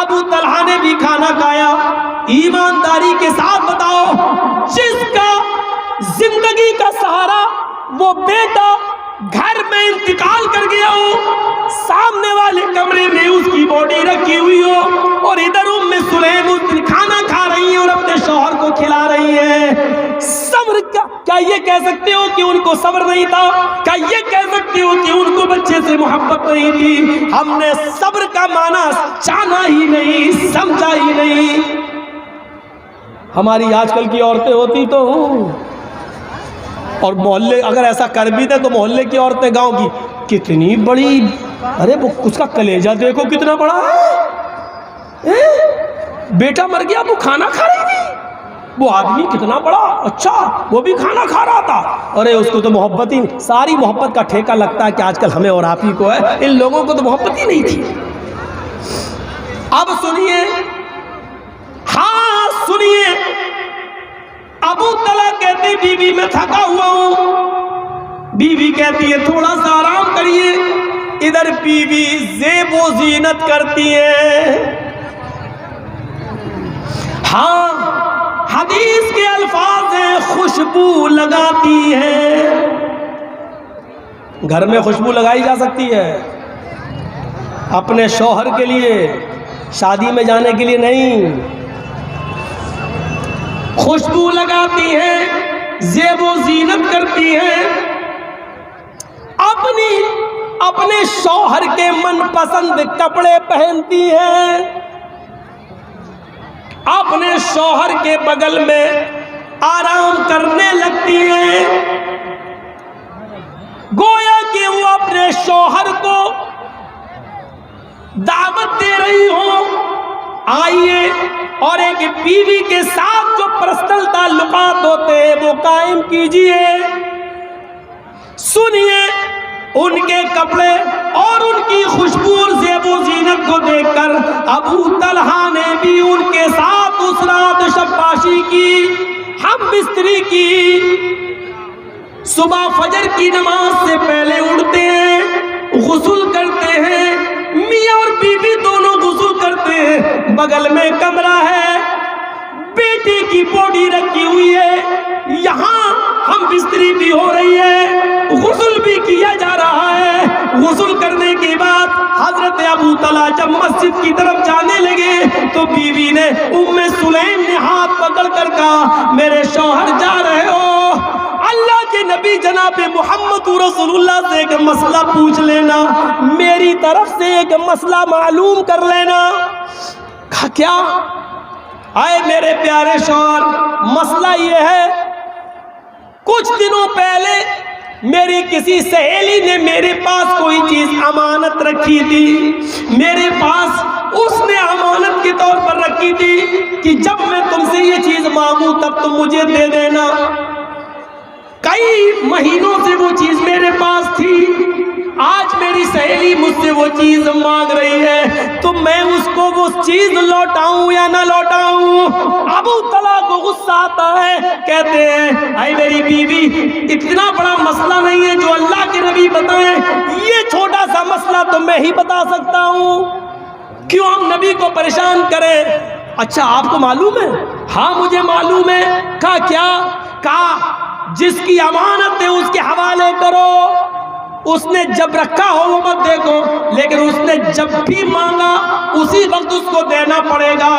ابو طلحہ نے بھی کھانا کھایا۔ ایمانداری کے ساتھ بتاؤ، جس کا زندگی کا سہارا وہ بیٹا گھر میں انتقال کر گیا ہو، سامنے والے کمرے میں اس کی باڈی رکھی ہوئی ہو، اور ادھر ام سلیم اس دن کھانا کھا رہی ہیں اور اپنے شوہر کو کھلا رہی ہیں، صبر کیا یہ کہہ سکتے ہو کہ ان کو صبر نہیں تھا؟ کیا یہ کہہ سکتے ہو کہ ان کو بچے سے محبت نہیں تھی؟ ہم نے صبر کا معنی جانا ہی نہیں، سمجھا ہی نہیں۔ ہماری آج کل کی عورتیں ہوتی تو اور محلے اگر ایسا کر بھی دے تو محلے کی عورتیں گاؤں کی کتنی بڑی، ارے وہ اس کا کلیجہ دیکھو کتنا بڑا ہے، بیٹا مر گیا وہ کھانا کھا رہی تھی، وہ آدمی کتنا بڑا، اچھا وہ بھی کھانا کھا رہا تھا، ارے اس کو تو محبت ہی، ساری محبت کا ٹھیکہ لگتا ہے کہ آج کل ہمیں اور آپ ہی کو ہے، ان لوگوں کو تو محبت ہی نہیں تھی۔ اب سنیے، ہاں سنیے، ابو طلحہ کہتے بیوی میں تھکا ہوا ہوں، بیوی کہتی ہے تھوڑا سا آرام کریے، ادھر بیوی زیب و زینت کرتی ہے۔ ہاں حدیث کے الفاظ ہیں، خوشبو لگاتی ہے، گھر میں خوشبو لگائی جا سکتی ہے، اپنے شوہر کے لیے، شادی میں جانے کے لیے نہیں، خوشبو لگاتی ہے، زیب و زینت کرتی ہے، اپنے شوہر کے من پسند کپڑے پہنتی ہے، اپنے شوہر کے بغل میں آرام کرنے لگتی ہے، گویا کہ وہ اپنے شوہر کو دعوت دے رہی ہو، آئیے، اور ایک بیوی کے ساتھ جو پرسنل تعلقات ہوتے ہیں وہ قائم کیجئے۔ سنیے، ان کے کپڑے اور ان کی خوشبو اور زیب و زینت کو دیکھ کر ابو طلحہ نے بھی ان کے ساتھ اس رات شباشی کی، ہم بستری کی۔ صبح فجر کی نماز سے پہلے اٹھتے ہیں، غسل کرتے ہیں، میاں اور بیوی دونوں غسل کرتے ہیں، بغل میں کمرہ ہے، بیٹے کی باڈی رکھی ہوئی ہے، یہاں ہم بستری بھی ہو رہی ہے، غسل بھی کیا جا رہا ہے۔ غسل کرنے کے بعد حضرت ابو طلحہ جب مسجد کی طرف جانے لگے تو بیوی نے، ام سلیم نے ہاتھ پکڑ کر کہا، میرے شوہر جا رہے ہو، اللہ کے نبی جناب محمد رسول اللہ سے ایک مسئلہ پوچھ لینا، میری طرف سے ایک مسئلہ معلوم کر لینا۔ کہا کیا؟ آئے میرے پیارے شوہر، مسئلہ یہ ہے، کچھ دنوں پہلے میری کسی سہیلی نے میرے پاس کوئی چیز امانت رکھی تھی، میرے پاس اس نے امانت کے طور پر رکھی تھی کہ جب میں تم سے یہ چیز مانگوں تب تم مجھے دے دینا۔ کئی مہینوں سے وہ چیز میرے پاس تھی، آج میری سہیلی مجھ سے وہ چیز مانگ رہی ہے، تو میں اس کو وہ چیز لوٹاؤں یا نہ لوٹاؤں؟ ابو طلحہ کو غصہ آتا ہے، کہتے ہیں اے میری بیوی، اتنا بڑا مسئلہ نہیں ہے جو اللہ کے نبی بتائیں، یہ چھوٹا سا مسئلہ تو میں ہی بتا سکتا ہوں، کیوں ہم نبی کو پریشان کریں؟ اچھا آپ کو معلوم ہے؟ ہاں مجھے معلوم ہے۔ کہا کیا؟ کہا جس کی امانت ہے اس کے حوالے کرو، اس نے جب رکھا ہو وہ مت دیکھو، لیکن اس نے جب بھی مانگا اسی وقت اس کو دینا پڑے گا۔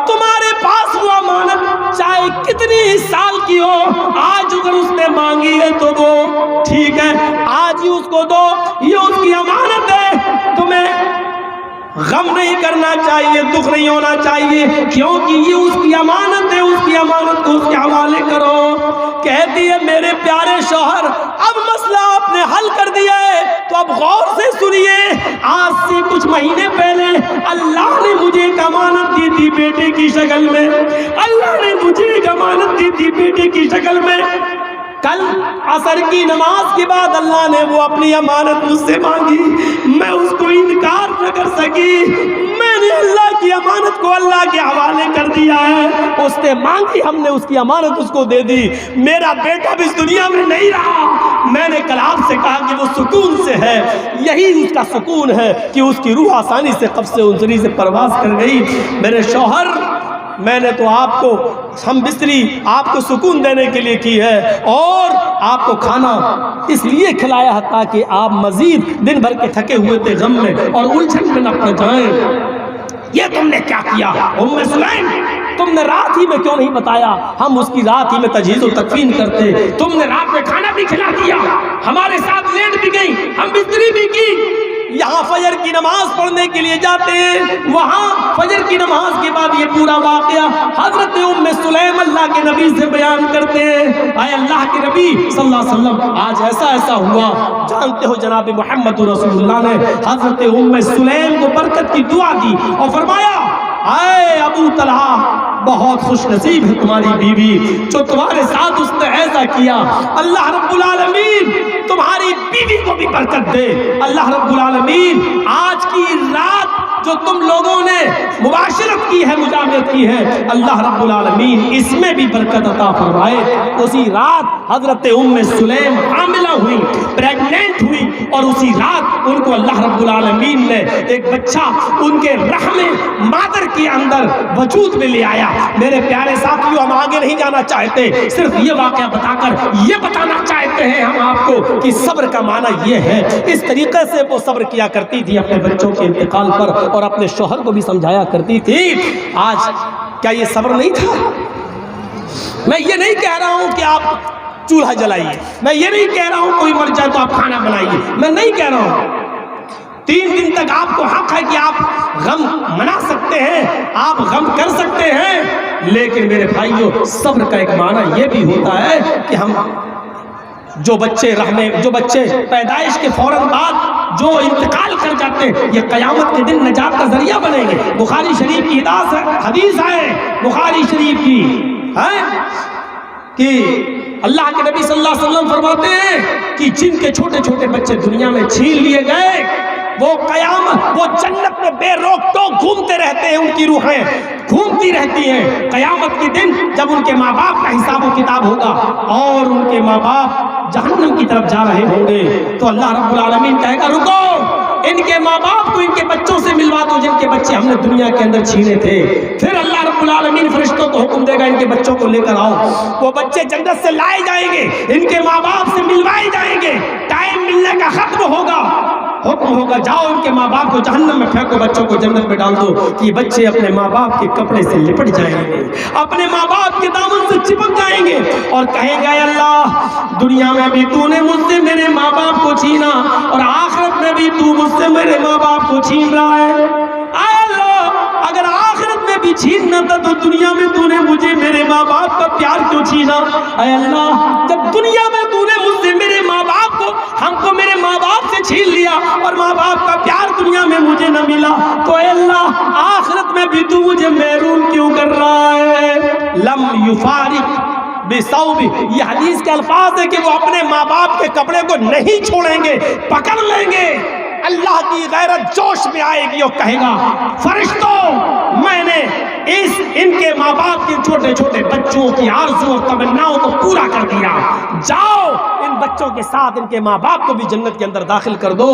تمہارے پاس وہ امانت چاہے کتنی سال کی ہو، آج اگر اس نے مانگی ہے تو دو، ٹھیک ہے آج ہی اس کو دو، یہ اس کی امانت ہے۔ تمہیں غم نہیں کرنا چاہیے، دکھ نہیں ہونا چاہیے، کیونکہ یہ اس کی امانت ہے، اس کی امانت کو اس کے حوالے کرو۔ کہتی ہے میرے پیارے شوہر اب مسئلہ آپ نے حل کر دیا ہے تو اب غور سے سنیے، آج سے کچھ مہینے پہلے اللہ نے مجھے ایک امانت دی تھی بیٹے کی شکل میں، اللہ نے مجھے ایک امانت دی تھی بیٹے کی شکل میں، کل عصر کی نماز کے بعد اللہ نے وہ اپنی امانت مجھ سے مانگی، میں اس کو انکار نہ کر سکی، میں نے اللہ کی امانت کو اللہ کے حوالے کر دیا ہے، اس نے مانگی، ہم نے اس کی امانت اس کو دے دی، میرا بیٹا بھی اس دنیا میں نہیں رہا، میں نے کل آپ سے کہا کہ وہ سکون سے ہے، یہی اس کا سکون ہے کہ اس کی روح آسانی سے قبض انصری سے پرواز کر گئی۔ میرے شوہر میں نے تو آپ کو ہم بستری آپ کو سکون دینے کے لیے کی ہے، اور آپ کو کھانا اس لیے کھلایا ہے تاکہ آپ مزید دن بھر کے تھکے ہوئے تھے غم میں اور الجھن میں نہ پڑ جائیں۔ یہ تم نے کیا کیا ام سلیم؟ تم نے رات ہی میں کیوں نہیں بتایا؟ ہم اس کی رات ہی میں تجہیز و تکفین کرتے، تم نے رات میں کھانا بھی کھلا دیا، ہمارے ساتھ لیٹ بھی گئی، ہم بستری بھی کی، یہاں فجر کی نماز پڑھنے کے لیے جاتے ہیں، وہاں فجر کی نماز کے بعد یہ پورا واقعہ حضرت ام سلیم اللہ کے نبی سے بیان کرتے ہیں، اے اللہ کے نبی صلی اللہ علیہ وسلم آج ایسا ہوا، جانتے ہو جناب محمد رسول اللہ نے حضرت ام سلیم کو برکت کی دعا دی اور فرمایا اے ابو طلحہ بہت خوش نصیب ہے تمہاری بیوی جو تمہارے ساتھ اس نے ایسا کیا، اللہ رب العالمین تمہاری بیوی کو بھی برکت دے، اللہ رب العالمین آج کی رات جو تم لوگوں نے مباشرت کی ہے، مجامعت کی ہے، اللہ رب العالمین اس میں بھی برکت عطا فرمائے۔ اسی رات حضرت ام سلیم حاملہ ہوئی، پریگننٹ ہوئی، اور اسی رات ان کو اللہ رب العالمین نے ایک بچہ ان کے رحم مادر کے اندر وجود میں لے آیا۔ میرے پیارے ساتھیوں ہم آگے نہیں جانا چاہتے، صرف یہ واقعہ بتا کر یہ بتانا چاہتے ہیں ہم آپ کو کہ صبر کا معنی یہ ہے، اس طریقے سے وہ صبر کیا کرتی تھی اپنے بچوں کے انتقال پر اور اپنے شوہر کو بھی سمجھایا کرتی تھی۔ آج کیا یہ صبر نہیں تھا؟ میں یہ نہیں کہہ رہا ہوں کہ آپ چولہا جلائیے، میں یہ نہیں کہہ رہا ہوں کوئی مر جائے تو آپ کھانا بنائیے، میں نہیں کہہ رہا ہوں، 3 دن تک آپ کو حق ہے کہ آپ غم منا سکتے ہیں، آپ غم کر سکتے ہیں، لیکن میرے بھائیوں صبر کا ایک معنی یہ بھی ہوتا ہے کہ ہم جو بچے پیدائش کے فوراً بعد جو انتقال کر جاتے ہیں یہ قیامت کے دن نجات کا ذریعہ بنیں گے۔ بخاری شریف کی حدیث ہے، بخاری شریف کی ہے کہ اللہ کے نبی صلی اللہ علیہ وسلم فرماتے ہیں کہ جن کے چھوٹے چھوٹے بچے دنیا میں چھین لیے گئے وہ قیامت وہ جنت میں بے روک ٹوک گھومتے رہتے ہیں، ان کی روحیں گھومتی رہتی ہیں، قیامت کے دن جب ان کے ماں باپ کا حساب و کتاب ہوگا اور ان کے ماں باپ جہنم کی طرف جا رہے ہوں گے تو اللہ رب العالمین کہے گا رکو، ان کے ماں باپ کو ان کے بچوں سے ملوا دو جن کے بچے ہم نے دنیا کے اندر چھینے تھے۔ پھر اللہ رب العالمین فرشتوں کو حکم دے گا ان کے بچوں کو لے کر آؤ، وہ بچے جنت سے لائے جائیں گے، ان کے ماں باپ سے ملوائے جائیں گے، ٹائم ملنے کا ختم ہوگا، حکم ہوگا جاؤ ان کے ماں باپ کو جہنم میں پھینکو، بچوں کو جنت میں ڈال دو، کہ بچے اپنے ماں باپ کے کپڑے سے لپٹ جائیں گے، اپنے ماں باپ کے دامن سے چپک جائیں گے اور کہیں گے اللہ دنیا میں بھی تو نے مجھ سے میرے ماں باپ کو چھینا اور آخرت میں بھی تو مجھ سے میرے ماں باپ کو چھین رہا ہے، اے اللہ اگر آخرت میں بھی چھیننا تھا تو دنیا میں تو نے مجھے میرے ماں باپ کا پیار کیوں چھینا؟ اے اللہ جب دنیا میں تو نے مجھ سے میرے ماں باپ کو ہم کو میرے ماں باپ سے چھین لیا اور ماں باپ کا پیار دنیا میں مجھے نہ ملا تو اے اللہ آخرت میں بھی تو مجھے محروم کیوں کر رہا ہے؟ لم یفارق بثوب، یہ حدیث کے الفاظ ہے کہ وہ اپنے ماں باپ کے کپڑے کو نہیں چھوڑیں گے، پکڑ لیں گے۔ اللہ کی غیرت جوش میں آئے گی اور کہے گا فرشتوں میں نے ان کے ماں باپ کے چھوٹے چھوٹے بچوں کی آرزو اور تمناؤں کو پورا کر دیا، جاؤ ان بچوں کے ساتھ ان کے ماں باپ کو بھی جنت کے اندر داخل کر دو۔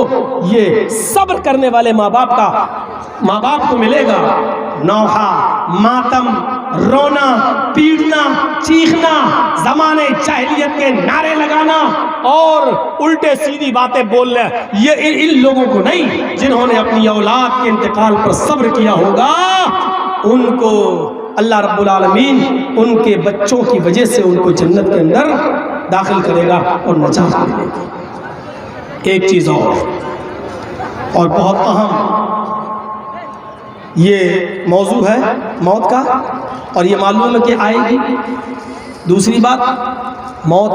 یہ صبر کرنے والے ماں باپ کو ملے گا نوحہ، ماتم، رونا، پیٹنا، چیخنا، زمانے جاہلیت کے نعرے لگانا اور الٹے سیدھی باتیں بولنا، یہ ان لوگوں کو نہیں جنہوں نے اپنی اولاد کے انتقال پر صبر کیا ہوگا، ان کو اللہ رب العالمین ان کے بچوں کی وجہ سے ان کو جنت کے اندر داخل کرے گا اور نجات ملے گی۔ ایک چیز اور بہت اہم یہ موضوع ہے موت کا، اور یہ معلوم ہے کہ آئے گی۔ دوسری بات، موت،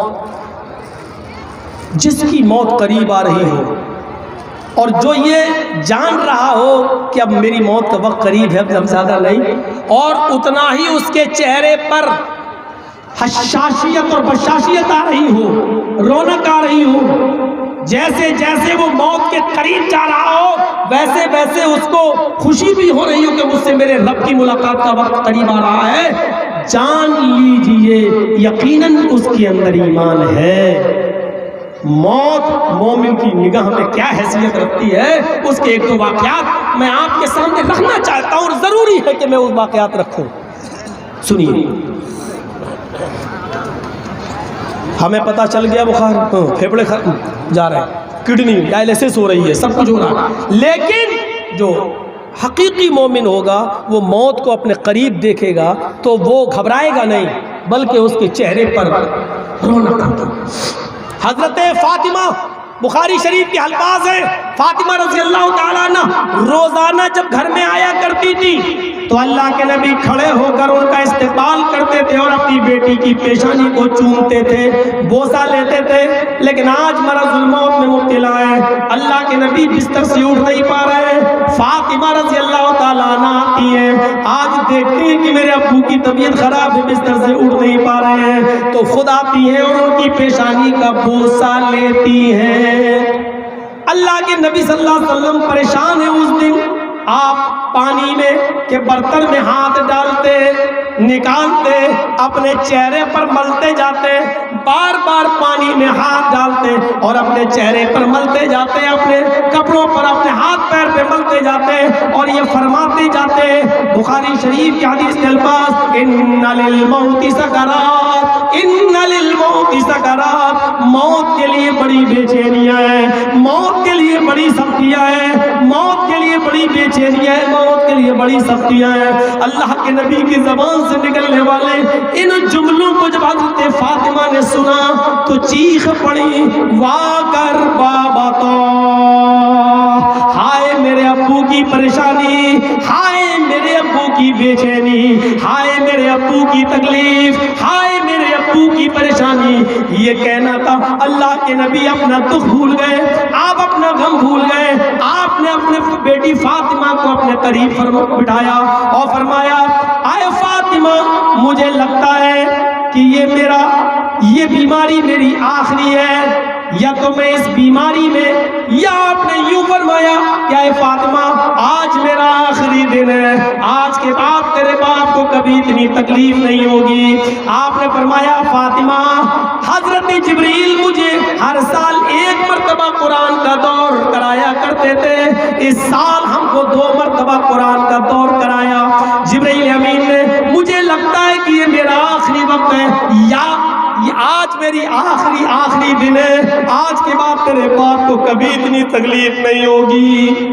جس کی موت قریب آ رہی ہو اور جو یہ جان رہا ہو کہ اب میری موت کا وقت قریب ہے، اب زیادہ نہیں، اور اتنا ہی اس کے چہرے پر حشاشیت اور بشاشیت آ رہی ہو، رونق آ رہی ہو، جیسے جیسے وہ موت کے قریب جا رہا ہو ویسے ویسے اس کو خوشی بھی ہو رہی ہو کہ مجھ سے میرے رب کی ملاقات کا وقت قریب آ رہا ہے، جان لیجئے یقیناً اس کے اندر ایمان ہے۔ موت مومن کی نگاہ میں کیا حیثیت رکھتی ہے، اس کے ایک دو واقعات میں آپ کے سامنے رکھنا چاہتا ہوں، اور ضروری ہے کہ میں اس واقعات رکھوں۔ سنیے، ہمیں پتہ چل گیا بخار، پھیپڑے جا رہے ہیں، کڈنی ڈائلیسس ہو رہی ہے، سب کچھ ہو رہا ہے، لیکن جو حقیقی مومن ہوگا وہ موت کو اپنے قریب دیکھے گا تو وہ گھبرائے گا نہیں، بلکہ اس کے چہرے پر رونق ہوگی۔ حضرت فاطمہ، بخاری شریف کے الفاظ ہیں، فاطمہ رضی اللہ تعالیٰ عنہ روزانہ جب گھر میں آیا کرتی تھی تو اللہ کے نبی کھڑے ہو کر ان کا استقبال کرتے تھے اور اپنی بیٹی کی پیشانی کو چومتے تھے، بوسہ لیتے تھے، لیکن آج مرض الموت میں مبتلا ہے، اللہ کے نبی بستر سے اٹھ نہیں پا رہے، فاطمہ رضی اللہ تعالیٰ عنہ آتی ہیں، آج دیکھتے ہیں کہ میرے ابو کی طبیعت خراب ہے، بستر سے اٹھ نہیں پا رہے ہیں، تو خود آتی ہیں اور ان کی پیشانی کا بوسہ لیتی ہیں۔ اللہ کے نبی صلی اللہ علیہ وسلم پریشان ہیں اس دن، آپ پانی میں کے برتن میں ہاتھ ڈالتے، نکالتے، اپنے چہرے پر ملتے جاتے، بار بار پانی میں ہاتھ ڈالتے اور اپنے چہرے پر ملتے جاتے، اپنے کپڑوں پر، اپنے ہاتھ پیر پہ ملتے جاتے، اور یہ فرماتے جاتے، بخاری شریف کی حدیث کے الفاظ، ان للموت سکرات، ان للموت سکرات، موت کے لیے بڑی بے چینیاں ہیں، موت کے لیے بڑی سختیاں ہیں، موت کے لیے بڑی بے چینیاں ہیں، موت کے لیے بڑی سختیاں ہیں۔ اللہ کے نبی کی زبان سے نکلنے والے ان جملوں کو جب حضرت فاطمہ نے سنا تو چیخ پڑی، واہ کر بابا، ہائے میرے ابو کی پریشانی، ہائے میرے ابو کی بے چینی، ہائے میرے ابو کی تکلیف، ہائے میرے ابو کی پریشانی۔ یہ کہنا تھا، اللہ کے نبی اپنا دکھ بھول گئے، آپ اپنا غم بھول گئے، آپ نے اپنے بیٹی فاطمہ کو اپنے قریب بٹھایا اور فرمایا، اے فاطمہ، مجھے لگتا ہے کہ یہ بیماری میری آخری ہے، یا تو میں اس بیماری میں، یا آپ نے یوں فرمایا کہ اے فاطمہ، آج میرا آخری دن ہے، آج کے بعد تیرے باپ کو کبھی اتنی تکلیف نہیں ہوگی۔ آپ نے فرمایا، فاطمہ، حضرت جبریل مجھے ہر سال ایک مرتبہ قرآن کا دور کرایا کرتے تھے، اس سال ہم کو 2 مرتبہ قرآن کا دور کرایا جبریل امین نے، مجھے لگتا ہے کہ یہ میرا آخری وقت ہے، یا یہ آج میری آخری دن ہے، آج کے بعد تیرے باپ کو کبھی اتنی تکلیف نہیں ہوگی۔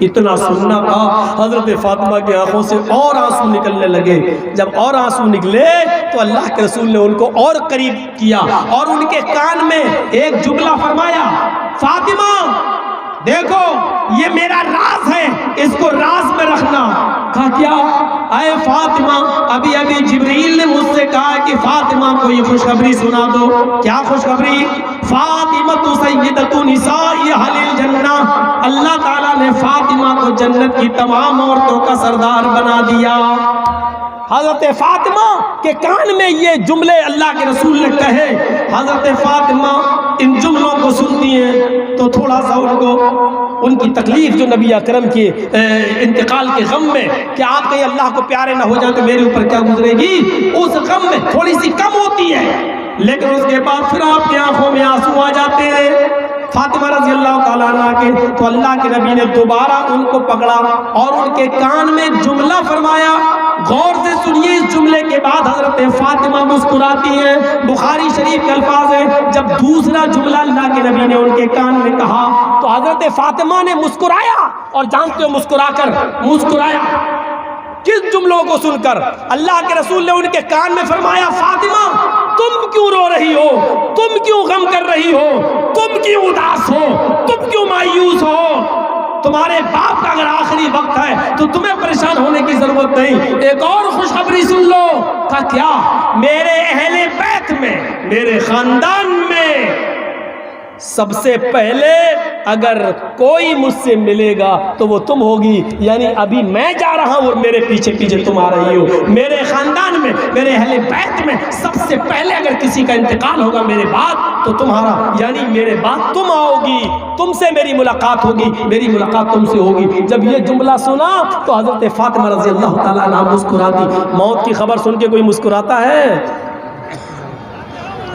اتنا سننا تھا، حضرت فاطمہ کی آنکھوں سے اور آنسو نکلنے لگے، جب اور آنسو نکلے تو اللہ کے رسول نے ان کو اور قریب کیا اور ان کے کان میں ایک جملہ فرمایا، فاطمہ دیکھو یہ میرا راز ہے، اس کو راز میں رکھنا۔ کہا کیا؟ اے فاطمہ، ابھی جبریل نے مجھ سے کہا کہ فاطمہ کو یہ خوشخبری سنا دو۔ کیا خوشخبری؟ فاطمہ سیدۃ نساء اہل الجنہ، اللہ تعالیٰ نے فاطمہ کو جنت کی تمام عورتوں کا سردار بنا دیا۔ حضرت فاطمہ کے کان میں یہ جملے اللہ کے رسول نے کہے، حضرت فاطمہ ان جملوں کو سنتی ہیں تو تھوڑا سا ان کو ان کی تکلیف جو نبی اکرم کے انتقال کے غم میں کہ آپ کہیں اللہ کو پیارے نہ ہو جائیں تو میرے اوپر کیا گزرے گی، اس غم میں تھوڑی سی کم ہوتی ہے، لیکن اس کے بعد پھر آپ کی آنکھوں میں آنسو آ جاتے ہیں فاطمہ رضی اللہ تعالیٰ عنہ کے۔ تو اللہ کے نبی نے دوبارہ ان کو پکڑا اور ان کے کان میں جملہ فرمایا، غور سے سنیے اس جملے کے بعد حضرت فاطمہ مسکراتی ہیں۔ بخاری شریف کے الفاظ ہیں، جب دوسرا جملہ اللہ کے نبی نے ان کے کان میں کہا تو حضرت فاطمہ نے مسکرایا، اور جانتے ہو مسکرایا کس جملوں کو سن کر اللہ کے رسول نے ان کے کان میں فرمایا فاطمہ تم کیوں رو رہی ہو، تم کیوں غم کر رہی ہو، تم کیوں اداس ہو، تم کیوں مایوس ہو؟ تمہارے باپ کا اگر آخری وقت ہے تو تمہیں پریشان ہونے کی ضرورت نہیں۔ ایک اور خوشخبری سن لو۔ کہا کیا؟ میرے اہل بیت میں، میرے خاندان میں سب سے پہلے اگر کوئی مجھ سے ملے گا تو وہ تم ہوگی، یعنی ابھی میں جا رہا ہوں اور میرے پیچھے پیچھے تم آ رہی ہو۔ میرے خاندان میں، میرے اہل بیت میں سب سے پہلے اگر کسی کا انتقال ہوگا میرے بعد تو تمہارا، یعنی میرے بعد تم آؤ گی، تم سے میری ملاقات ہوگی، میری ملاقات تم سے ہوگی۔ جب یہ جملہ سنا تو حضرت فاطمہ رضی اللہ تعالیٰ عنہ مسکرا دی۔ موت کی خبر سن کے کوئی مسکراتا ہے؟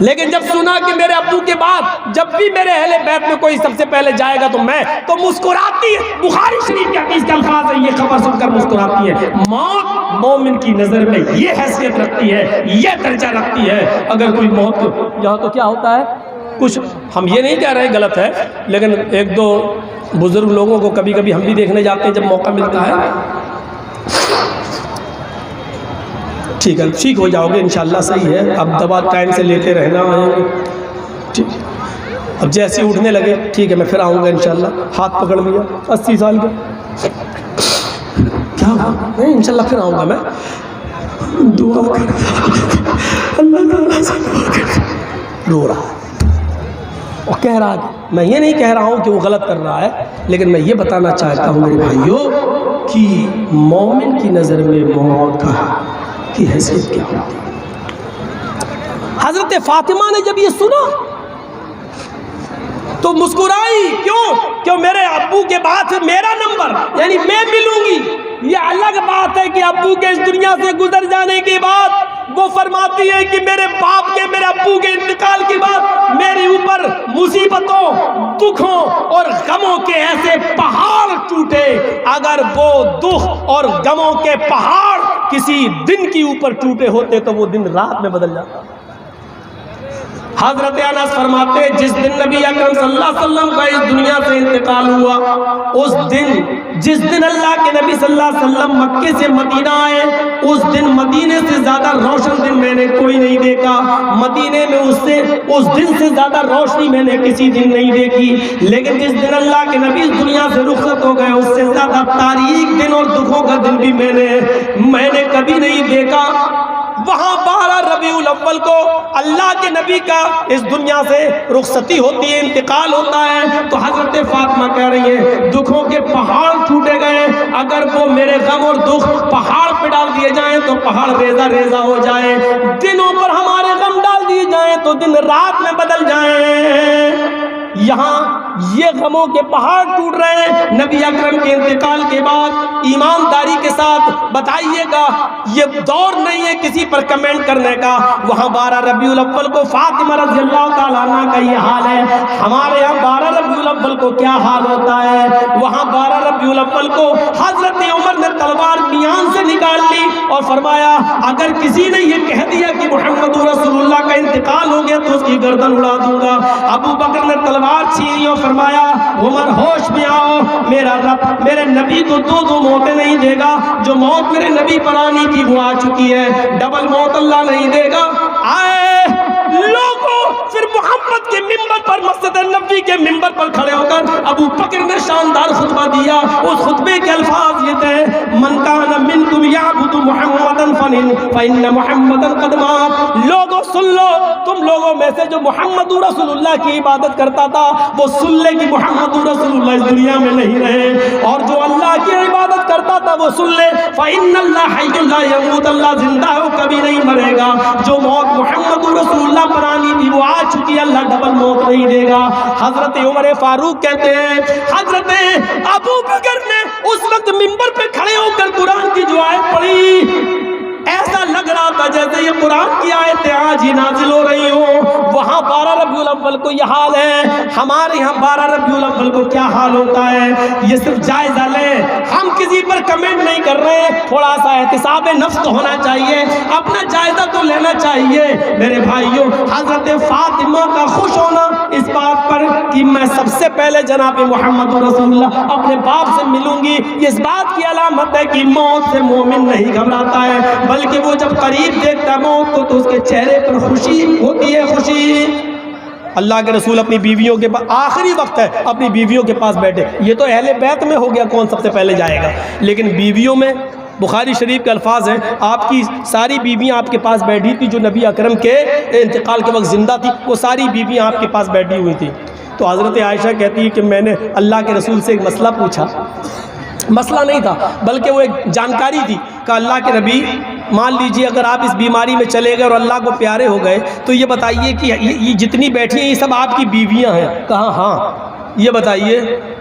لیکن جب سنا کہ میرے ابو کے بعد جب بھی میرے اہل بیت میں کوئی سب سے پہلے جائے گا تو میں، تو مسکراتی ہے۔ بخاری شریف کے حدیث کے الفاظ ہیں، یہ خبر سن کر مسکراتی ہے۔ موت مومن کی نظر میں یہ حیثیت رکھتی ہے، یہ درجہ رکھتی ہے۔ اگر کوئی موت، یہاں تو کیا ہوتا ہے، کچھ ہم یہ نہیں کہہ رہے غلط ہے، لیکن ایک دو بزرگ لوگوں کو کبھی کبھی ہم بھی دیکھنے جاتے ہیں جب موقع ملتا ہے۔ ٹھیک ہے، ٹھیک ہو جاؤ گے انشاءاللہ، صحیح ہے، اب دوا ٹائم سے لیتے رہنا۔ ٹھیک، اب جیسے اٹھنے لگے ٹھیک ہے میں پھر آؤں گا انشاءاللہ۔ ہاتھ پکڑ لیا، 80 سال کا کیا ہوا؟ نہیں انشاءاللہ پھر آؤں گا میں، دعا کر اللہ تعالیٰ سے دعا کر۔ رو رہا ہے اور کہہ رہا ہے، میں یہ نہیں کہہ رہا ہوں کہ وہ غلط کر رہا ہے، لیکن میں یہ بتانا چاہتا ہوں میرے بھائیوں کہ مومن کی نظر میں موت کی حیثیت کیا ہوتی ہے۔ حضرت فاطمہ نے جب یہ سنا تو مسکرائی۔ کیوں میرے ابو کے بعد میرا نمبر، یعنی میں ملوں گی۔ یہ الگ بات ہے کہ ابو کے اس دنیا سے گزر جانے کے بعد وہ فرماتی ہے کہ میرے باپ کے، میرے ابو کے انتقال کے بعد میرے اوپر مصیبتوں، دکھوں اور غموں کے ایسے پہاڑ ٹوٹے۔ اگر وہ دکھ اور غموں کے پہاڑ کسی دن کے اوپر ٹوٹے ہوتے تو وہ دن رات میں بدل جاتا۔ حضرت انس فرماتے جس دن نبی اکرم صلی اللہ علیہ وسلم کا اس دنیا سے انتقال ہوا، اس دن، جس دن اللہ کے نبی صلی اللہ علیہ وسلم مکے سے مدینہ آئے، اس دن مدینے سے زیادہ روشن دن میں نے کوئی نہیں دیکھا۔ مدینے میں اس دن سے زیادہ روشنی میں نے کسی دن نہیں دیکھی۔ لیکن جس دن اللہ کے نبی اس دنیا سے رخصت ہو گئے، اس سے زیادہ تاریک دن اور دکھوں کا دن بھی میں نے کبھی نہیں دیکھا۔ وہاں 12 ربیع الاول کو اللہ کے نبی کا اس دنیا سے رخصتی ہوتی ہے، انتقال ہوتا ہے، تو حضرت فاطمہ کہہ رہی ہیں دکھوں کے پہاڑ ٹوٹے گئے۔ اگر وہ میرے غم اور دکھ پہاڑ پہ ڈال دیے جائیں تو پہاڑ ریزہ ریزہ ہو جائے، دنوں پر ہمارے غم ڈال دیے جائیں تو دن رات میں بدل جائیں۔ یہاں یہ غموں کے پہاڑ ٹوٹ رہے ہیں نبی اکرم کے انتقال کے بعد۔ ایمانداری کے ساتھ بتائیے گا، یہ دور نہیں ہے کسی پر کمنٹ کرنے کا۔ وہاں 12 ربیع الاول کو فاطمہ رضی اللہ تعالیٰ عنہ کا یہ حال ہے، ہمارے یہاں 12 ربیع الاول کو کیا حال ہوتا ہے؟ وہاں 12 ربیع الاول کو حضرت عمر نے تلوار میان سے نکال لی اور فرمایا اگر کسی نے یہ کہہ دیا کہ محمد رسول اللہ کا انتقال ہو گیا تو اس کی گردن اڑا دوں گا۔ ابو بکر نے تلوار چھینی اور فرمایا عمر ہوش میں آؤ، میرا رب میرے نبی کو دو موتیں نہیں دے گا، جو موت میرے نبی پر آنی تھی وہ آ چکی ہے، ڈبل موت اللہ نہیں دے گا۔ آئے لوگوں، پھر محمد کے ممبر پر، مسجد نبوی کے ممبر پر کھڑے ہو کر ابو بکر نے شاندار خطبہ دیا۔ اس خطبے کے الفاظ یہ تھے من کان منکم یعبد محمدا فإن محمدا قد مات۔ لوگوں سن لو، تم لوگوں میں سے جو محمد رسول اللہ کی عبادت کرتا تھا وہ سن لے کہ محمد رسول اللہ اس دنیا میں نہیں رہے، اور جو اللہ کی عبادت کرتا تھا وہ سن لے فإن اللہ حی لا یموت، اللہ زندہ ہے وہ کبھی نہیں مرے گا۔ جو موت محمد رسول اللہ پر آنی تھی وہ آ چکی، اللہ ڈبل موت نہیں دے گا۔ حضرت عمر فاروق کہتے ہیں حضرت ابو بکر نے اس وقت منبر پہ کھڑے ہو کر قرآن کی جو آیت پڑھی، ایسا لگ رہا تھا جیسے یہ قرآن کی آیتیں آج ہی نازل ہو رہی ہوں. وہاں 12 ربیع الاول کو یہ حال ہے, ہمارے یہاں 12 ربیع الاول کو کیا حال ہوتا ہے یہ صرف جائزہ لیں. ہم کسی پر کمنٹ نہیں کر رہے, تھوڑا سا احتساب نفس تو ہونا چاہیے, اپنا جائزہ تو لینا چاہیے. میرے بھائیوں, حضرت فاطمہ کا خوش ہونا اس بات پر کہ میں سب سے پہلے جناب محمد رسول اللہ اپنے باپ سے ملوں گی, یہ اس بات کی علامت ہے کہ موت سے مومن نہیں گھبراتا ہے, بلکہ وہ جب قریب دیکھتا ہے موت کو تو اس کے چہرے پر خوشی ہوتی ہے, خوشی. اللہ کے رسول اپنی بیویوں کے پاس, آخری وقت ہے, اپنی بیویوں کے پاس بیٹھے. یہ تو اہل بیت میں ہو گیا کون سب سے پہلے جائے گا, لیکن بیویوں میں بخاری شریف کے الفاظ ہیں, آپ کی ساری بیویاں آپ کے پاس بیٹھی تھی جو نبی اکرم کے انتقال کے وقت زندہ تھی, وہ ساری بیویاں آپ کے پاس بیٹھی ہوئی تھی. تو حضرت عائشہ کہتی ہے کہ میں نے اللہ کے رسول سے ایک مسئلہ پوچھا, مسئلہ نہیں تھا بلکہ وہ ایک جانکاری تھی, کہ اللہ کے نبی مان لیجئے اگر آپ اس بیماری میں چلے گئے اور اللہ کو پیارے ہو گئے تو یہ بتائیے کہ یہ جتنی بیٹھی ہیں یہ سب آپ کی بیویاں ہیں. کہا ہاں. یہ بتائیے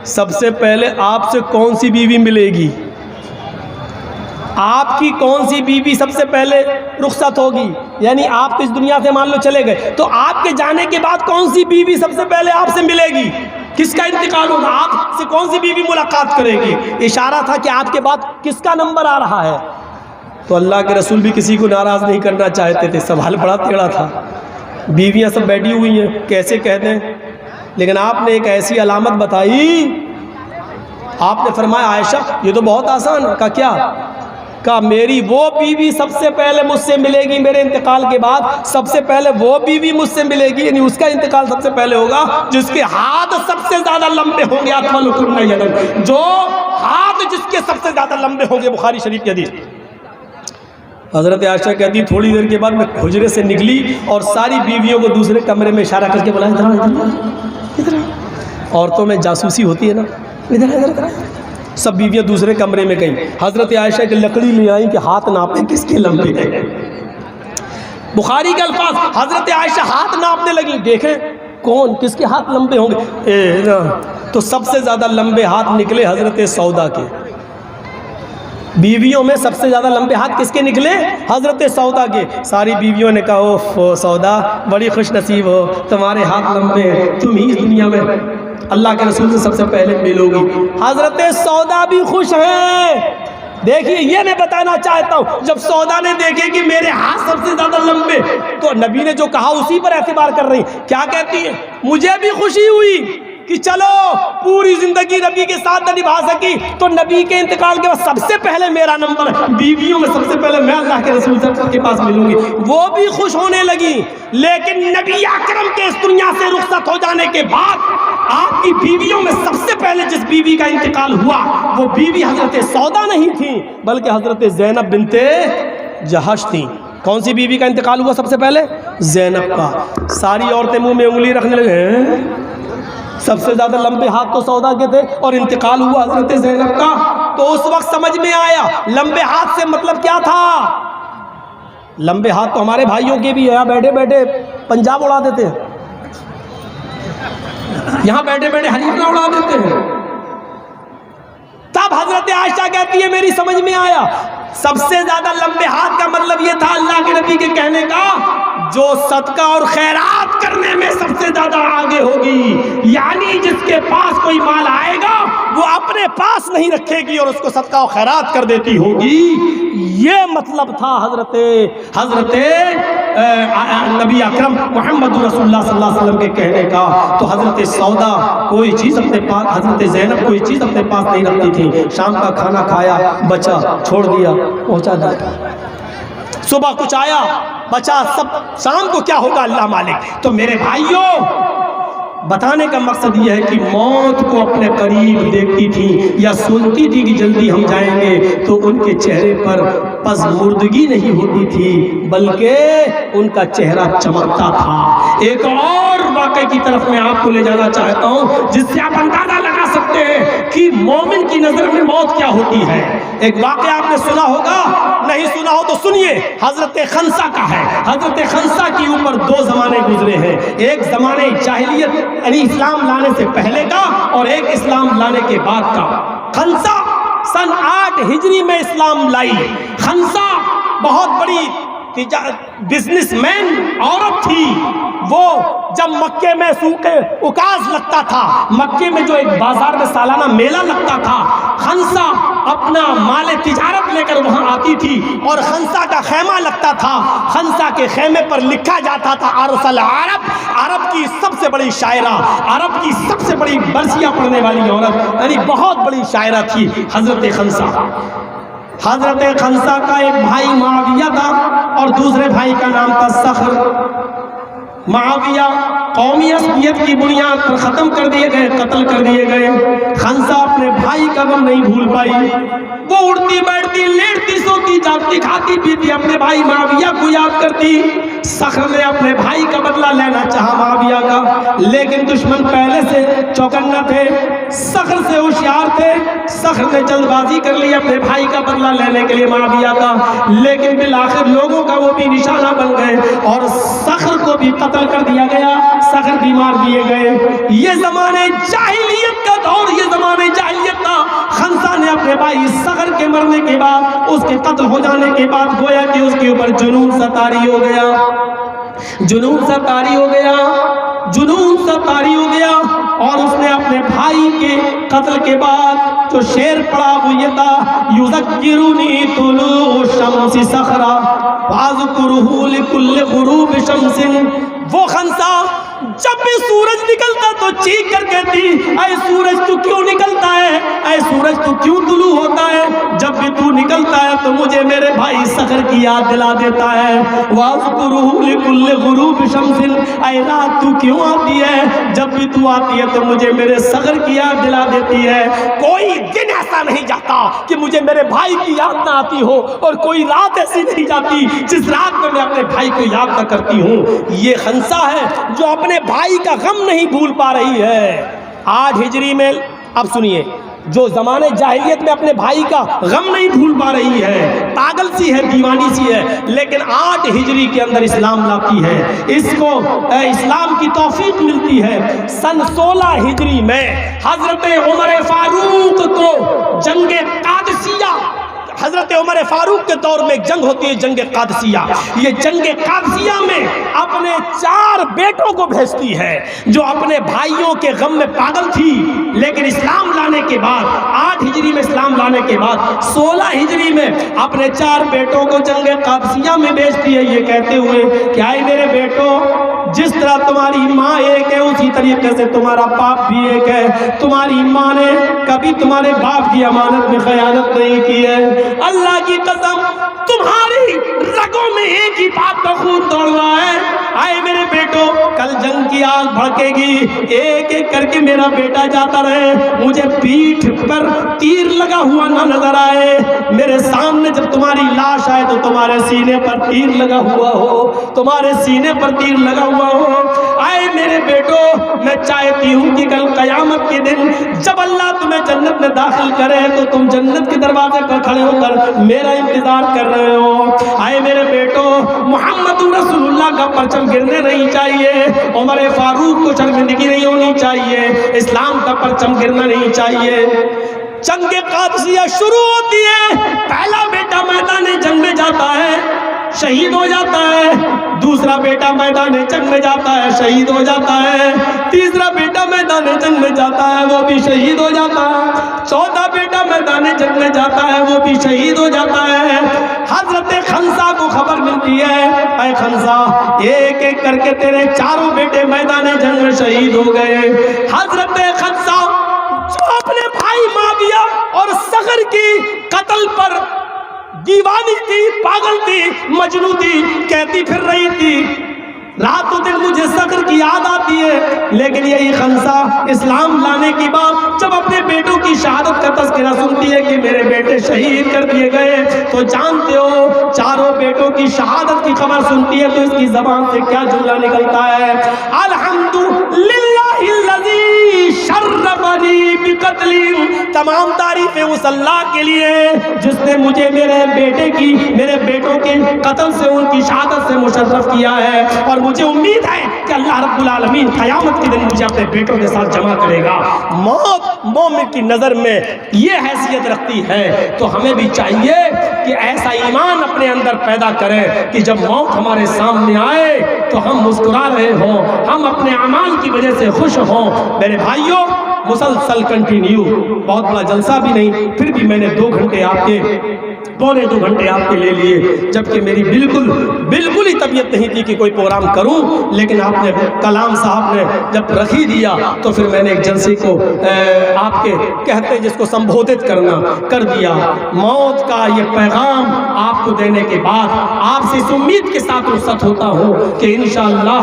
سب سے پہلے آپ سے کون سی بیوی ملے گی, آپ کی کون سی بیوی سب سے پہلے رخصت ہوگی؟ یعنی آپ تو اس دنیا سے مان لو چلے گئے, تو آپ کے جانے کے بعد کون سی بیوی سب سے پہلے آپ سے ملے گی, کس کا انتقال ہوگا, آپ سے کون سی بیوی ملاقات کرے گی؟ اشارہ تھا کہ آپ کے بعد کس کا نمبر آ رہا ہے. تو اللہ کے رسول بھی کسی کو ناراض نہیں کرنا چاہتے تھے, سوال بڑا ٹیڑھا تھا. بیویاں سب بیٹھی ہوئی ہیں, کیسے کہتے ہیں, لیکن آپ نے ایک ایسی علامت بتائی, آپ نے فرمایا عائشہ یہ تو بہت آسان ہے. کہا کیا؟ کہا میری وہ بیوی سب سے پہلے مجھ سے ملے گی میرے انتقال کے بعد, سب سے پہلے وہ بیوی مجھ سے ملے گی, یعنی اس کا انتقال سب سے پہلے ہوگا جس کے ہاتھ سب سے زیادہ لمبے ہوں گے, جو ہاتھ جس کے سب سے زیادہ لمبے ہوں گے. بخاری شریف کی حدیث. حضرت عائشہ کہتی تھوڑی دیر کے بعد میں حجرے سے نکلی اور ساری بیویوں کو دوسرے کمرے میں اشارہ کر کے بلایا, ادھر عورتوں میں جاسوسی ہوتی ہے نا, ادھر. سب بیویاں دوسرے کمرے میں گئیں. حضرت عائشہ کی لکڑی لے آئیں کہ ہاتھ ناپیں کس کے لمبے ہیں. بخاری کے الفاظ, حضرت عائشہ ہاتھ ناپنے لگی, دیکھیں کون کس کے ہاتھ لمبے ہوں گے. تو سب سے زیادہ لمبے ہاتھ نکلے حضرت سودا کے. بیویوں میں سب سے زیادہ لمبے ہاتھ کس کے نکلے؟ حضرت سودا کے. ساری بیویوں نے کہا اوف سودا بڑی خوش نصیب ہو, تمہارے ہاتھ لمبے ہیں, تم ہی اس دنیا میں اللہ کے رسول سے سب سے پہلے ملو گی. حضرت سودا بھی خوش ہیں. دیکھیے یہ میں بتانا چاہتا ہوں, جب سودا نے دیکھے کہ میرے ہاتھ سب سے زیادہ لمبے, تو نبی نے جو کہا اسی پر اعتبار کر رہی. کیا کہتی ہے؟ مجھے بھی خوشی ہوئی کہ چلو پوری زندگی نبی کے ساتھ نہ نبھا سکی تو نبی کے انتقال کے بعد سب سے پہلے میرا نمبر, بیویوں میں سب سے پہلے میں اللہ کے رسول کے پاس ملوں گی. وہ بھی خوش ہونے لگی. لیکن نبی اکرم کے اس دنیا سے رخصت ہو جانے کے بعد آپ کی بیویوں میں سب سے پہلے جس بیوی کا انتقال ہوا وہ بیوی حضرت سودا نہیں تھی بلکہ حضرت زینب بنت جہش تھی. کون سی بیوی کا انتقال ہوا سب سے پہلے؟ زینب کا. ساری عورتیں منہ میں انگلی رکھنے لگے, سب سے زیادہ لمبے ہاتھ تو سودا کے تھے اور انتقال ہوا حضرت زینب کا. تو اس وقت سمجھ میں آیا لمبے ہاتھ سے مطلب کیا تھا. لمبے ہاتھ تو ہمارے بھائیوں کے بھی ہے, بیٹھے بیٹھے پنجاب اڑا دیتے ہیں, یہاں بیٹھے بیٹھے ہریانہ اڑا دیتے ہیں. تب حضرت عائشہ کہتی ہے میری سمجھ میں آیا سب سے زیادہ لمبے ہاتھ کا مطلب یہ تھا اللہ کے نبی کے کہنے کا جو صدقہ اور خیرات کرنے میں سب سے زیادہ آگے ہوگی, یعنی جس کے پاس کوئی مال آئے گا وہ اپنے پاس نہیں رکھے گی اور اس کو صدقہ و خیرات کر دیتی ہوگی. یہ مطلب تھا حضرت نبی اکرم محمد رسول اللہ صلی اللہ علیہ وسلم کے کہنے کا. تو حضرت سودا کوئی چیز اپنے پاس, حضرت زینب کوئی چیز اپنے پاس نہیں رکھتی تھی. شام کا کھانا کھایا, بچا, چھوڑ دیا, پہنچا دیا. صبح کچھ آیا, بچا, سب شام کو کیا ہوگا اللہ مالک. تو میرے بھائیوں بتانے کا مقصد یہ ہے کہ موت کو اپنے قریب دیکھتی تھی یا سنتی تھی کہ جلدی ہم جائیں گے, تو ان کے چہرے پر پژمردگی نہیں ہوتی تھی بلکہ ان کا چہرہ چمکتا تھا. ایک اور واقعے کی طرف میں آپ کو لے جانا چاہتا ہوں جس سے آپ اندازہ لگا سکتے ہیں کہ مومن کی نظر میں موت کیا ہوتی ہے. ایک واقعہ آپ نے سنا ہوگا, نہیں سنا ہو تو سنیے. حضرت خنسا کا ہے. حضرت خنسا کے اوپر دو زمانے گزرے ہیں, ایک زمانے جاہلیت یعنی اسلام لانے سے پہلے کا اور ایک اسلام لانے کے بعد کا. خنسا سن 8 ہجری میں اسلام لائی. خنسا بہت بڑی بزنس مین عورت تھی، وہ جب مکے میں سوق اکاز لگتا تھا، مکے میں جو ایک بازار میں سالانہ میلہ لگتا تھا، خنسا اپنا مال تجارت لے کر وہاں آتی تھی اور خنسا کا خیمہ لگتا تھا، خنسا کے خیمے پر لکھا جاتا تھا ارسل عرب، عرب کی سب سے بڑی شاعرہ، عرب کی سب سے بڑی برسیاں پڑھنے والی عورت، یعنی بہت بڑی شاعرہ تھی حضرت خنسا۔ حضرت خنسا کا ایک بھائی معاویہ تھا اور دوسرے بھائی کا نام تھا صخر۔ معاویہ قومی عصبیت کی بنیاد پر ختم کر دیے گئے، قتل کر دیے گئے۔ خنسا اپنے بھائی کا غم نہیں بھول پائی، وہ اڑتی بیٹھتی لیٹتی سوتی جاگتی کھاتی پیتی اپنے بھائی معاویہ کو یاد کرتی۔ صخر نے اپنے بھائی کا بدلہ لینا چاہا معاویہ کا، لیکن دشمن پہلے سے چوکنا تھے، صخر سے ہوشیار تھے۔ صخر نے جلد بازی کر لی اپنے بھائی کا بدلہ لینے کے لیے معاویہ کا، لیکن بالآخر لوگوں کا وہ بھی نشانہ بن گئے اور صخر کو بھی قتل کر دیا گیا، صخر بھی مار دیے گئے۔ یہ زمانے جاہلیت کا دور، یہ زمانے جاہلیت تھا۔ خنسا نے اپنے بھائی صخر کے مرنے کے بعد، اس کے قتل ہو جانے کے بعد گویا کہ اس کے اوپر جنون سا طاری ہو گیا، جنون سا طاری ہو گیا، جنون سا طاری ہو گیا، اور اس نے اپنے بھائی کے قتل کے بعد جو شعر پڑھا وہ یہ تھا، یذکرنی طلوع الشمس صخرا واذکرہ لکل غروب شمس۔ وہ خنسا جب بھی سورج نکلتا تو چیخ کر کہتی، اے سورج تو کیوں نکلتا ہے، اے سورج تو کیوں طلوع ہوتا ہے، جب بھی تو نکلتا ہے تو مجھے میرے بھائی صخر کی یاد دلا دیتا ہے۔ وَاذْكُرُهُ لِكُلِّ غُرُوبِ شَمْسٍ، اے رات تو کیوں آتی ہے، جب بھی تو آتی ہے تو مجھے میرے صخر کی یاد دلا دیتی ہے۔ کوئی دن ایسا نہیں جاتا کہ مجھے میرے بھائی کی یاد نہ آتی ہو، اور کوئی رات ایسی نہیں جاتی جس رات میں اپنے بھائی کو یاد نہ کرتی ہوں۔ یہ خنسا ہے جو اپنے بھائی کا غم نہیں بھول پا رہی ہے۔ 8 ہجری میں، اب سنیے، جو زمانے جاہلیت میں اپنے بھائی کا غم نہیں بھول پا رہی ہے، پاگل سی ہے، دیوانی سی ہے، لیکن 8 ہجری کے اندر اسلام لاتی ہے، اس کو اسلام کی توفیق ملتی ہے۔ سن 16 ہجری میں حضرت عمر فاروق کو جنگ قادسیہ، حضرت عمر فاروق کے دور میں ایک جنگ ہوتی ہے، جنگ قادسیہ۔ یہ جنگ قادسیہ میں اپنے 4 بیٹوں کو بھیجتی ہے، جو اپنے بھائیوں کے غم میں پاگل تھی، لیکن اسلام لانے کے بعد 8 ہجری میں اسلام لانے کے بعد 16 ہجری میں اپنے 4 بیٹوں کو جنگ قادسیہ میں بھیجتی ہے، یہ کہتے ہوئے کہ اے میرے بیٹوں، جس طرح تمہاری ماں ایک ہے اسی طریقے سے تمہارا باپ بھی ایک ہے۔ تمہاری ماں نے کبھی تمہارے باپ کی امانت میں خیانت نہیں کی ہے۔ اللہ کی قسم، تمہاری رگوں میں ایک ہی باپ کا خون دوڑ رہا ہے۔ آئے میرے بیٹو، کل جنگ کی آگ بھڑکے گی، ایک ایک کر کے میرا بیٹا جاتا رہے، مجھے پیٹھ پر تیر لگا ہوا نہ نظر آئے۔ میرے سامنے جب تمہاری لاش آئے تو تمہارے سینے پر تیر لگا ہوا ہو، تمہارے سینے پر تیر لگا ہوا ہو۔ آئے میرے بیٹو، میں چاہتی ہوں کہ کل قیامت کے دن جب اللہ تمہیں جنت میں داخل کرے تو تم جنت کے دروازے پر کھڑے ہو کر میرا انتظار کر رہے ہو۔ آئے میرے بیٹو، محمد رسول اللہ کا پرچم گرنے نہیں چاہیے، عمر فاروق کو شرمندگی نہیں ہونی چاہیے، اسلام کا پرچم گرنا نہیں چاہیے۔ جنگ قادسیہ شروع ہوتی ہے، پہلا بیٹا میدان جنگ میں جاتا ہے، شہید ہو جاتا ہے، دوسرا بیٹا میدان جنگ میں جاتا ہے، شہید ہو جاتا ہے، تیسرا بیٹا میدان جنگ میں جاتا ہے، وہ بھی شہید ہو جاتا ہے، چوتھا بیٹا میدان جنگ میں جاتا ہے، وہ بھی شہید ہو جاتا ہے۔ حضرت خنسا کو خبر ملتی ہے، اے خنسا، ایک ایک کر کے تیرے 4 بیٹے میدان جنگ میں شہید ہو گئے۔ حضرت خنسا جو اپنے بھائی معاویہ اور صخر کی قتل پر دیوانی تھی، پاگل تھی، مجنون تھی، کہتی پھر رہی تھی رات و دن مجھے صخر کی یاد آتی ہے، لیکن یہی خنسا اسلام لانے کے بعد جب اپنے بیٹوں کی شہادت کا تذکرہ سنتی ہے کہ میرے بیٹے شہید کر دیے گئے، تو جانتے ہو 4 بیٹوں کی شہادت کی خبر سنتی ہے تو اس کی زبان سے کیا جملہ نکلتا ہے؟ الحمدللہ الذی شرفنی بقتل، تمام تعریفیں اس اللہ کے لیے جس نے مجھے میرے بیٹوں کے قتل سے، ان کی شہادت سے مشرف کیا ہے، اور مجھے امید ہے کہ اللہ رب العالمین قیامت کے دن مجھے اپنے بیٹوں کے ساتھ جمع کرے گا. موت مومن کی نظر میں یہ حیثیت رکھتی ہے. تو ہمیں بھی چاہیے کہ ایسا ایمان اپنے اندر پیدا کریں کہ جب موت ہمارے سامنے آئے تو ہم مسکرا رہے ہوں, ہم اپنے اعمال کی وجہ سے خوش ہوں. میرے بھائیوں, مسلسل کنٹینیو, بہت بڑا جلسہ بھی نہیں, پھر بھی میں نے 2 گھنٹے آپ کے, پونے 2 گھنٹے آپ کے لے لیے, جبکہ میری بالکل ہی طبیعت نہیں تھی کہ کوئی پروگرام کروں. لیکن آپ نے, کلام صاحب نے جب رکھ ہی دیا تو پھر میں نے ایک جلسے کو آپ کے کہتے ہیں جس کو سمبودھت کرنا کر دیا. موت کا یہ پیغام آپ کو دینے کے بعد آپ سے اس امید کے ساتھ رخصت ہوتا ہوں کہ انشاءاللہ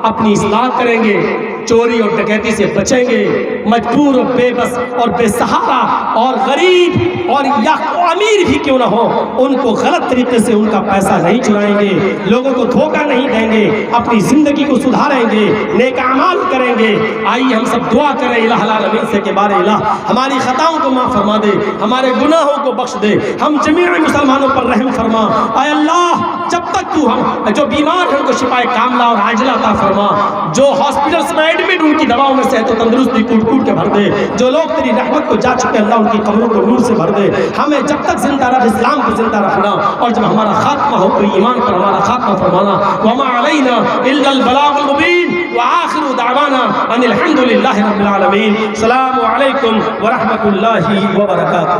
اپنی اصلاح کریں گے, چوری اور ڈکیتی سے بچیں گے, مجبور اور بے بس اور بے سہارا اور غریب اور یا امیر بھی کیوں نہ ہو, ان کو غلط طریقے سے ان کا پیسہ نہیں چرائیں گے, لوگوں کو دھوکہ نہیں دیں گے, اپنی زندگی کو سدھاریں گے, نیک اعمال کریں گے. آئیے ہم سب دعا کریں الہ العالمین سے کہ بار الہ ہماری خطاؤں کو معاف فرما دے, ہمارے گناہوں کو بخش دے, ہم جمیع مسلمانوں پر رحم فرما. اے اللہ, جب تک تو ہم جو بیمار ہیں ان کو شفائے کاملہ اور عاجلہ عطا فرما, جو ہاسپٹلس میں ایڈمٹ ان کی دواؤں میں صحت و تندرستی کوٹ کے بھر دے, جو لوگ تیری رحمت کو جا چکے اللہ ان کی قبروں کو نور سے بھر دے. ہمیں جب تک زندہ رکھ, اسلام کو زندہ رکھنا, اور جب ہمارا خاتمہ ہو تو ایمان پر ہمارا خاتمہ فرمانا. وما علینا الا البلاغ المبین وآخر دعوانا ان الحمد للہ رب العالمین. السلام علیکم ورحمۃ اللہ وبرکاتہ.